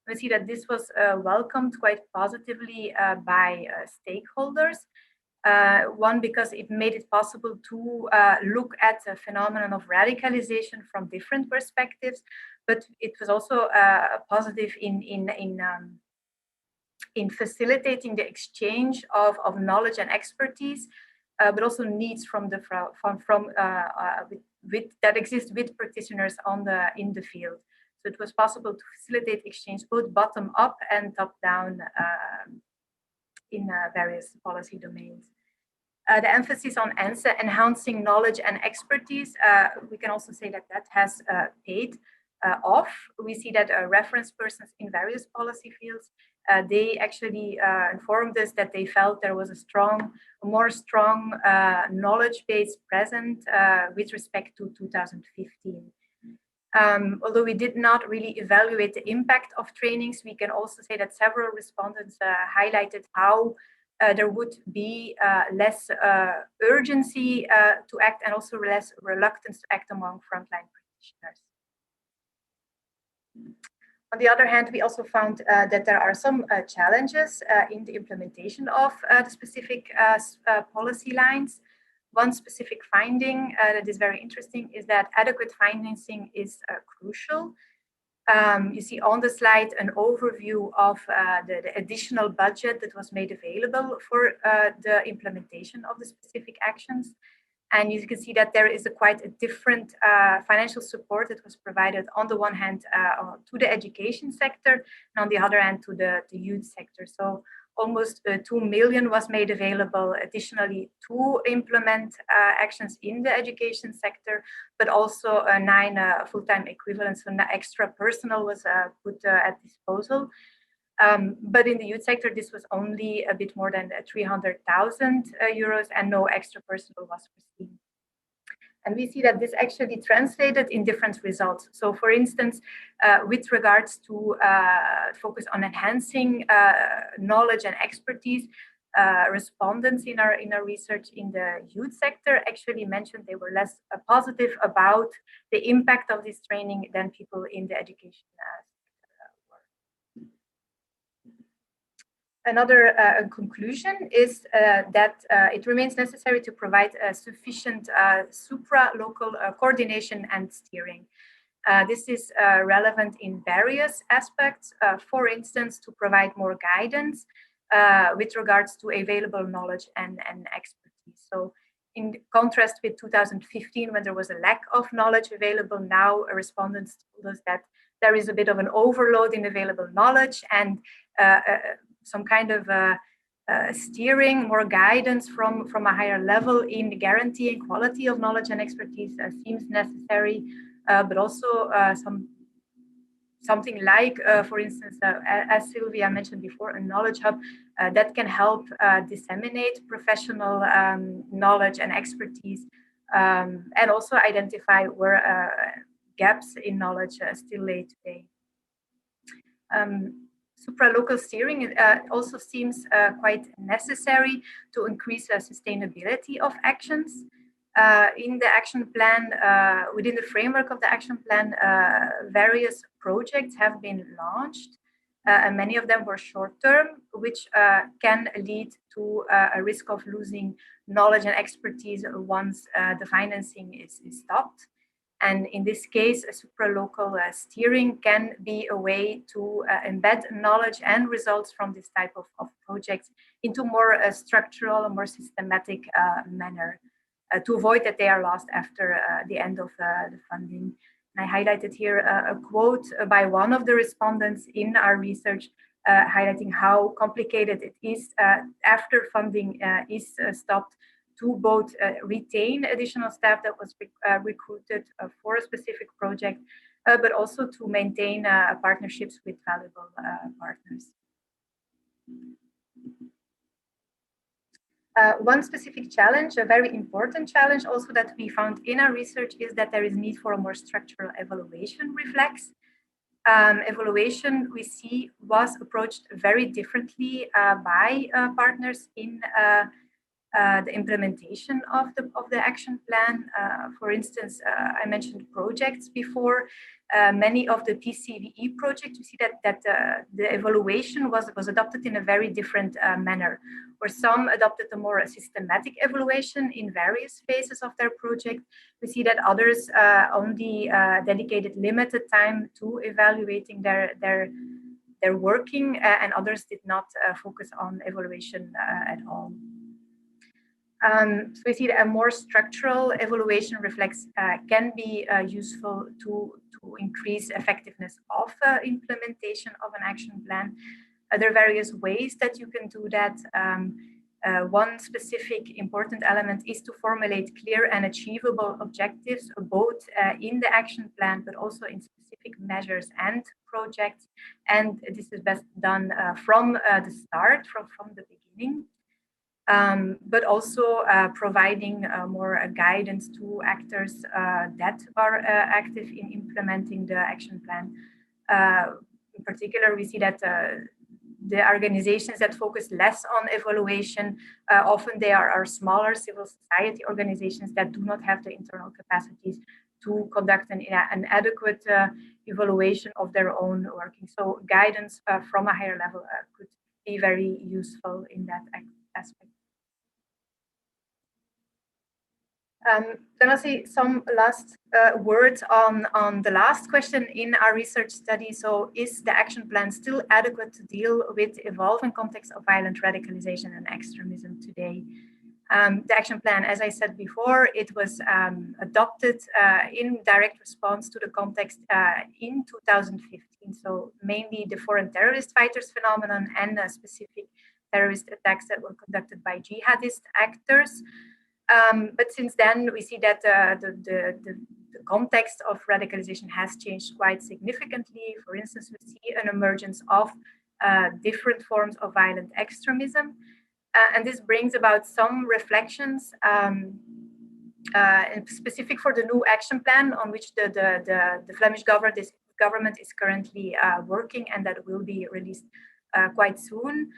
We see that this was welcomed quite positively by stakeholders. One, because it made it possible to look at the phenomenon of radicalization from different perspectives, but it was also positive in facilitating the exchange of knowledge and expertise, but also needs from the that exist with practitioners in the field. So it was possible to facilitate exchange both bottom up and top down in various policy domains. The emphasis on enhancing knowledge and expertise, we can also say that has paid off. We see that reference persons in various policy fields, they actually informed us that they felt there was a more strong knowledge base present with respect to 2015. Although we did not really evaluate the impact of trainings, we can also say that several respondents highlighted how there would be less urgency to act and also less reluctance to act among frontline practitioners. On the other hand, we also found that there are some challenges in the implementation of the specific policy lines. One specific finding that is very interesting is that adequate financing is crucial. You see on the slide an overview of the additional budget that was made available for the implementation of the specific actions. And you can see that there is quite a different financial support that was provided on the one hand to the education sector and on the other hand to the youth sector. So almost 2 million was made available additionally to implement actions in the education sector, but also 9 full-time equivalents, so extra personnel was put at disposal. But in the youth sector, this was only a bit more than 300,000 euros and no extra personnel was foreseen. And we see that this actually translated in different results. So for instance, with regards to focus on enhancing knowledge and expertise, respondents in our research in the youth sector actually mentioned they were less positive about the impact of this training than people in the education sector were. Another conclusion is that it remains necessary to provide sufficient supra-local coordination and steering. This is relevant in various aspects. For instance, to provide more guidance with regards to available knowledge and expertise. So in contrast with 2015, when there was a lack of knowledge available, now respondents told us that there is a bit of an overload in available knowledge, and some kind of steering, more guidance from a higher level in guaranteeing quality of knowledge and expertise seems necessary, but also something like, for instance, as Sylvia mentioned before, a knowledge hub that can help disseminate professional knowledge and expertise, and also identify where gaps in knowledge still lay today. Supra-local steering also seems quite necessary to increase the sustainability of actions. In the action plan, within the framework of the action plan, various projects have been launched, and many of them were short-term, which can lead to a risk of losing knowledge and expertise once the financing is stopped. And in this case, a supralocal steering can be a way to embed knowledge and results from this type of projects into more structural, more systematic manner to avoid that they are lost after the end of the funding. And I highlighted here a quote by one of the respondents in our research, highlighting how complicated it is after funding is stopped to both retain additional staff that was recruited for a specific project, but also to maintain partnerships with valuable partners. One specific challenge, a very important challenge also that we found in our research, is that there is need for a more structural evaluation reflex. Evaluation, we see, was approached very differently by partners in the implementation of the action plan. For instance, I mentioned projects before. Many of the PCVE projects, we see that the evaluation was adopted in a very different manner, where some adopted a more systematic evaluation in various phases of their project. We see that others only dedicated limited time to evaluating their working, and others did not focus on evaluation at all. So we see that a more structural evaluation reflex can be useful to increase effectiveness of implementation of an action plan. There are various ways that you can do that. One specific important element is to formulate clear and achievable objectives, both in the action plan, but also in specific measures and projects. And this is best done from the start, from the beginning. But also providing more guidance to actors that are active in implementing the action plan. In particular, we see that the organizations that focus less on evaluation, often they are smaller civil society organizations that do not have the internal capacities to conduct an adequate evaluation of their own working. So guidance from a higher level could be very useful in that aspect. Then I'll say some last words on the last question in our research study. So is the action plan still adequate to deal with the evolving context of violent radicalization and extremism today? The action plan, as I said before, it was adopted in direct response to the context in 2015. So mainly the foreign terrorist fighters phenomenon and specific terrorist attacks that were conducted by jihadist actors. But since then, we see that the context of radicalization has changed quite significantly. For instance, we see an emergence of different forms of violent extremism. And this brings about some reflections specific for the new action plan on which the Flemish government is currently working, and that will be released quite soon.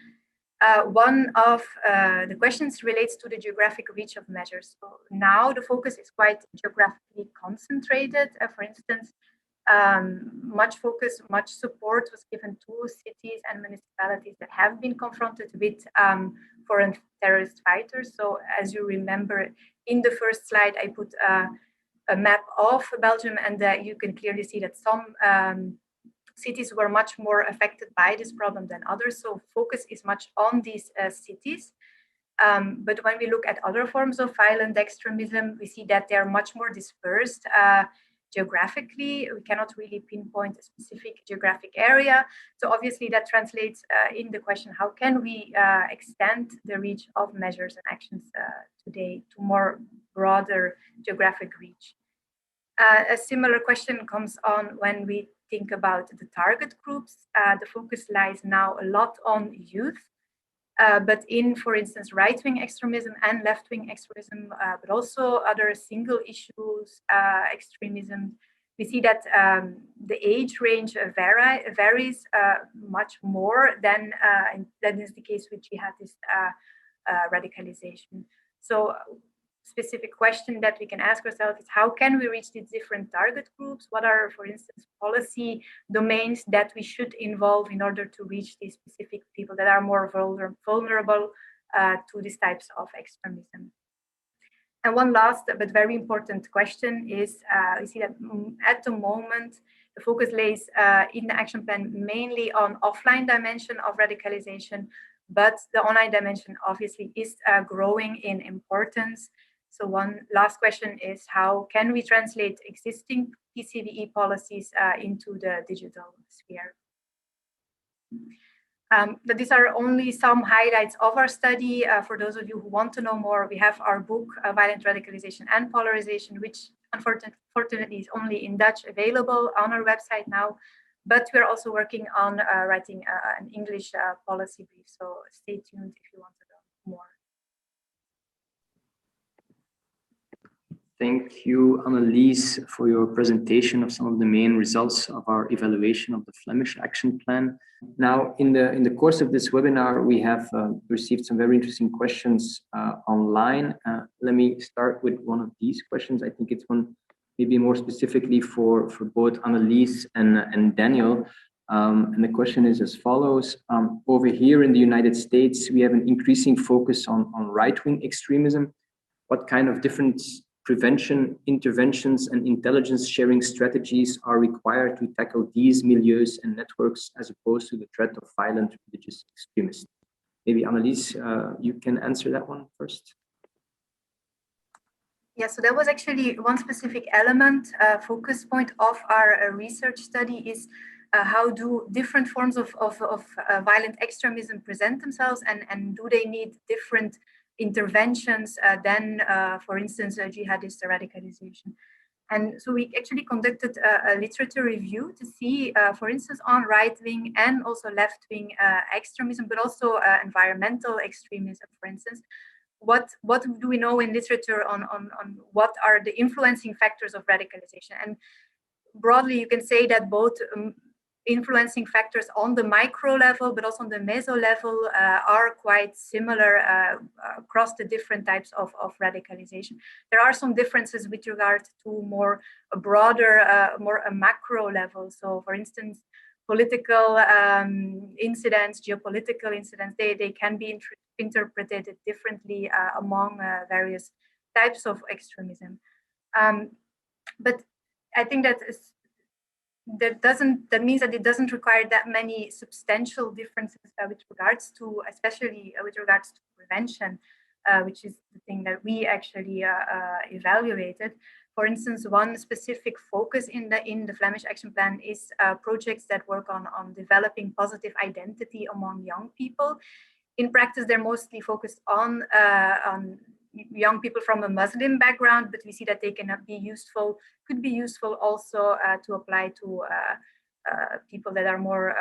One of the questions relates to the geographic reach of measures. So now the focus is quite geographically concentrated. For instance, much focus, much support was given to cities and municipalities that have been confronted with foreign terrorist fighters. So as you remember, in the first slide, I put a map of Belgium, and you can clearly see that some cities were much more affected by this problem than others. So focus is much on these cities. But when we look at other forms of violent extremism, we see that they are much more dispersed geographically. We cannot really pinpoint a specific geographic area. So obviously that translates in the question, how can we extend the reach of measures and actions today to more broader geographic reach? A similar question comes on when we think about the target groups. The focus lies now a lot on youth, but in, for instance, right-wing extremism and left-wing extremism, but also other single issues extremism, we see that the age range varies much more than is the case with jihadist radicalization. So specific question that we can ask ourselves is, how can we reach these different target groups? What are, for instance, policy domains that we should involve in order to reach these specific people that are more vulnerable to these types of extremism? And one last but very important question is, we see that at the moment, the focus lays in the action plan mainly on offline dimension of radicalization, but the online dimension obviously is growing in importance. So one last question is, how can we translate existing PCVE policies into the digital sphere? But these are only some highlights of our study. For those of you who want to know more, we have our book, Violent Radicalization and Polarization, which unfortunately is only in Dutch, available on our website now. But we're also working on writing an English policy brief. So stay tuned if you want to know more. Thank you, Annelies, for your presentation of some of the main results of our evaluation of the Flemish Action Plan. Now, in the course of this webinar, we have received some very interesting questions online. Let me start with one of these questions. I think it's one maybe more specifically for both Annelies and Daniel. And the question is as follows. Over here in the United States, we have an increasing focus on right-wing extremism. What kind of different prevention, interventions, and intelligence sharing strategies are required to tackle these milieus and networks as opposed to the threat of violent religious extremists? Maybe Annelies, you can answer that one first. Yeah, so that was actually one specific element, focus point of our research study is how do different forms of violent extremism present themselves, and do they need different interventions than, for instance, jihadist radicalization. And so we actually conducted a literature review to see, for instance, on right-wing and also left-wing extremism, but also environmental extremism, for instance. What do we know in literature on what are the influencing factors of radicalization? And broadly, you can say that both influencing factors on the micro level, but also on the meso level, are quite similar across the different types of radicalization. There are some differences with regard to more a broader, more a macro level. So, for instance, political incidents, geopolitical incidents, they can be interpreted differently among various types of extremism. But I think that means that it doesn't require that many substantial differences with regards to, especially with regards to prevention, which is the thing that we actually evaluated. For instance, one specific focus in the Flemish Action Plan is projects that work on developing positive identity among young people. In practice, they're mostly focused on young people from a Muslim background, but we see that they can be useful, could be useful also to apply to people that are more,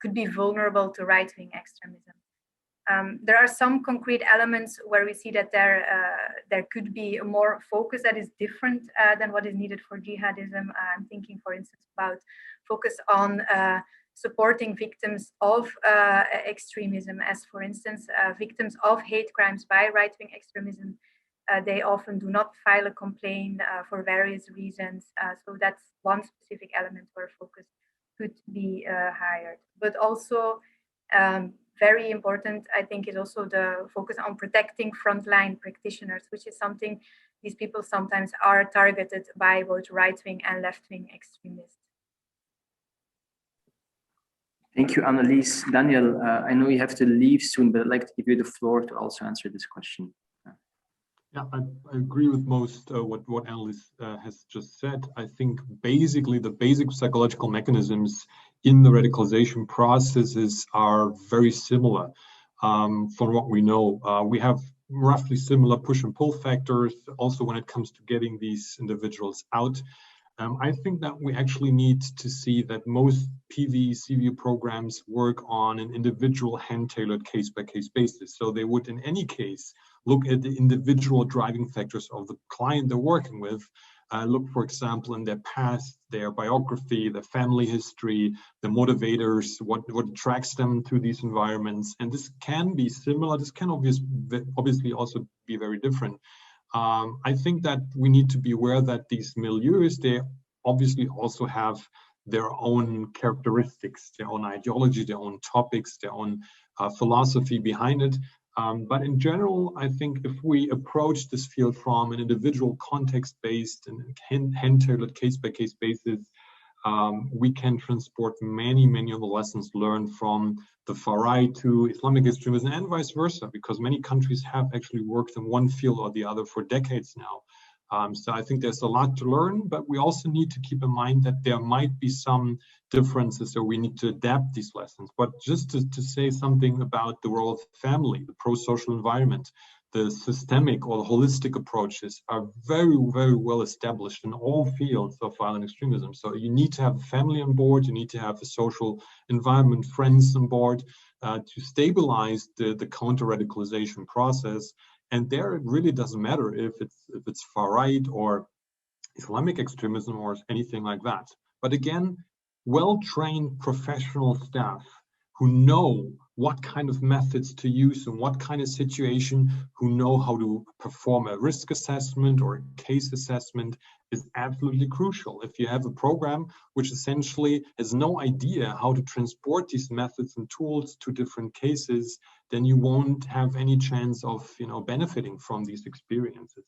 could be vulnerable to right-wing extremism. There are some concrete elements where we see that there could be a more focus that is different than what is needed for jihadism. I'm thinking, for instance, about focus on supporting victims of extremism, as for instance, victims of hate crimes by right-wing extremism. They often do not file a complaint for various reasons. So that's one specific element where focus could be hired. But also very important, I think, is also the focus on protecting frontline practitioners, which is something these people sometimes are targeted by both right-wing and left-wing extremists. Thank you, Annelies. Daniel, I know you have to leave soon, but I'd like to give you the floor to also answer this question. Yeah, I agree with most what Annelies has just said. I think basically the basic psychological mechanisms in the radicalization processes are very similar from what we know. We have roughly similar push and pull factors also when it comes to getting these individuals out. I think that we actually need to see that most PV, CVU programs work on an individual hand-tailored case-by-case basis. So they would, in any case, look at the individual driving factors of the client they're working with. Look, for example, in their past, their biography, their family history, the motivators, what attracts them to these environments. And this can be similar. This can obviously also be very different. I think that we need to be aware that these milieus, they obviously also have their own characteristics, their own ideology, their own topics, their own philosophy behind it. But in general, I think if we approach this field from an individual context-based and hand-tailored case-by-case basis, we can transport many of the lessons learned from the far right to Islamic extremism and vice versa, because many countries have actually worked in one field or the other for decades now. So I think there's a lot to learn, but we also need to keep in mind that there might be some differences, so we need to adapt these lessons. But just to say something about the role of family, the pro-social environment, the systemic or the holistic approaches are very well established in all fields of violent extremism. So you need to have a family on board, you need to have a social environment, friends on board to stabilize the counter-radicalization process. And there it really doesn't matter if it's far right or Islamic extremism or anything like that. But again, well-trained professional staff who know what kind of methods to use in what kind of situation, who know how to perform a risk assessment or a case assessment is absolutely crucial. If you have a program which essentially has no idea how to transport these methods and tools to different cases, then you won't have any chance of, benefiting from these experiences.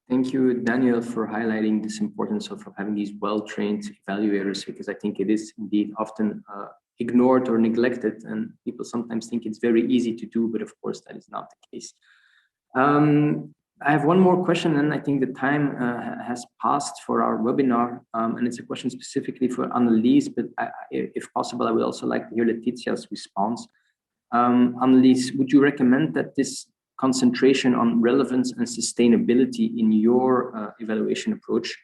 Thank you, Daniel, for highlighting this importance of having these well-trained evaluators, because I think it is indeed often ignored or neglected, and people sometimes think it's very easy to do, but of course that is not the case. I have one more question, and I think the time has passed for our webinar, and it's a question specifically for Annelies, but if possible, I would also like to hear Leticia's response. Annelies, would you recommend that this concentration on relevance and sustainability in your evaluation approach,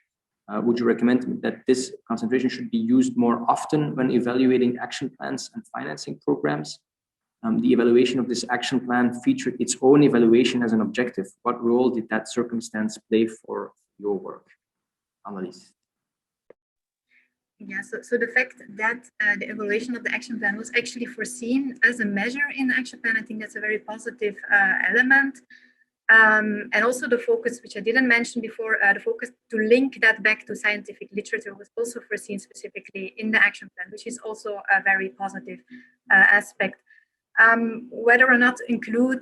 would you recommend that this concentration should be used more often when evaluating action plans and financing programs? The evaluation of this action plan featured its own evaluation as an objective. What role did that circumstance play for your work? Annelies. Yeah, so the fact that the evaluation of the action plan was actually foreseen as a measure in the action plan, I think that's a very positive element. And also the focus, which I didn't mention before, the focus to link that back to scientific literature was also foreseen specifically in the action plan, which is also a very positive aspect. Whether or not include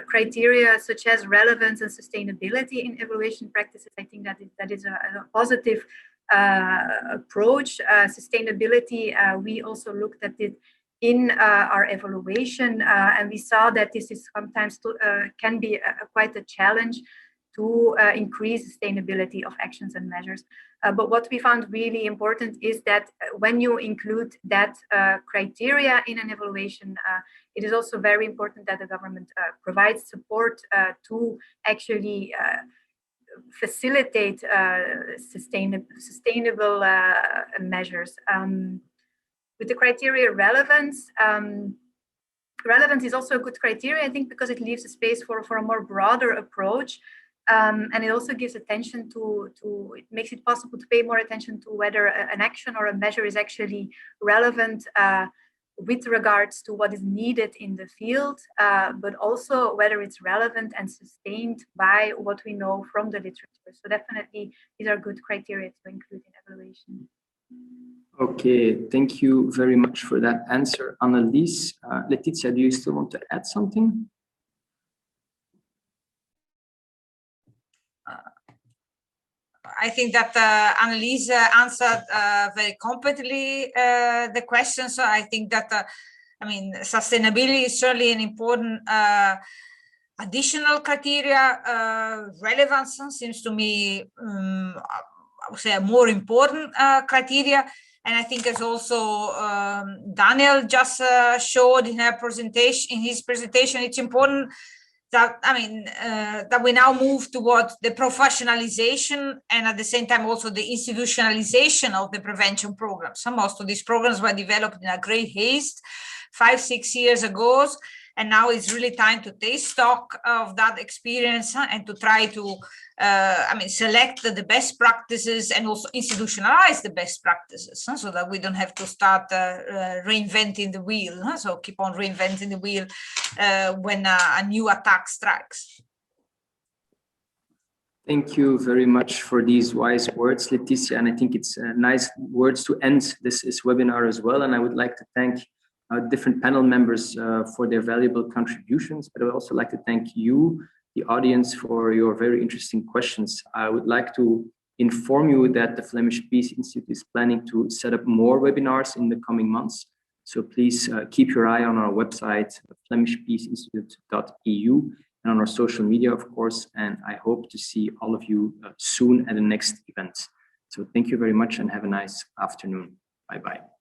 criteria such as relevance and sustainability in evaluation practices, I think that is a positive approach. Sustainability, we also looked at it in our evaluation, and we saw that this is sometimes can be quite a challenge to increase sustainability of actions and measures. But what we found really important is that when you include that criteria in an evaluation, it is also very important that the government provides support to actually facilitate sustainable measures. With the criteria relevance, relevance is also a good criteria, I think, because it leaves a space for a more broader approach. And it also gives attention it makes it possible to pay more attention to whether an action or a measure is actually relevant with regards to what is needed in the field, but also whether it's relevant and sustained by what we know from the literature. So definitely these are good criteria to include in evaluation. Okay, thank you very much for that answer, Annelies. Leticia, do you still want to add something? I think that Annelies answered very competently the question. So I think that, sustainability is certainly an important additional criteria. Relevance seems to me, I would say, a more important criteria. And I think as also Daniel just showed in his presentation, it's important that, that we now move towards the professionalization and at the same time also the institutionalization of the prevention programs. So most of these programs were developed in a great haste 5-6 years ago, and now it's really time to take stock of that experience and to try to select the best practices and also institutionalize the best practices so that we don't have to start reinventing the wheel. So keep on reinventing the wheel when a new attack strikes. Thank you very much for these wise words, Leticia. And I think it's nice words to end this webinar as well. And I would like to thank different panel members for their valuable contributions, but I would also like to thank you, the audience, for your very interesting questions. I would like to inform you that the Flemish Peace Institute is planning to set up more webinars in the coming months. So please keep your eye on our website, flemishpeaceinstitute.eu, and on our social media, of course. And I hope to see all of you soon at the next event. So thank you very much and have a nice afternoon. Bye-bye.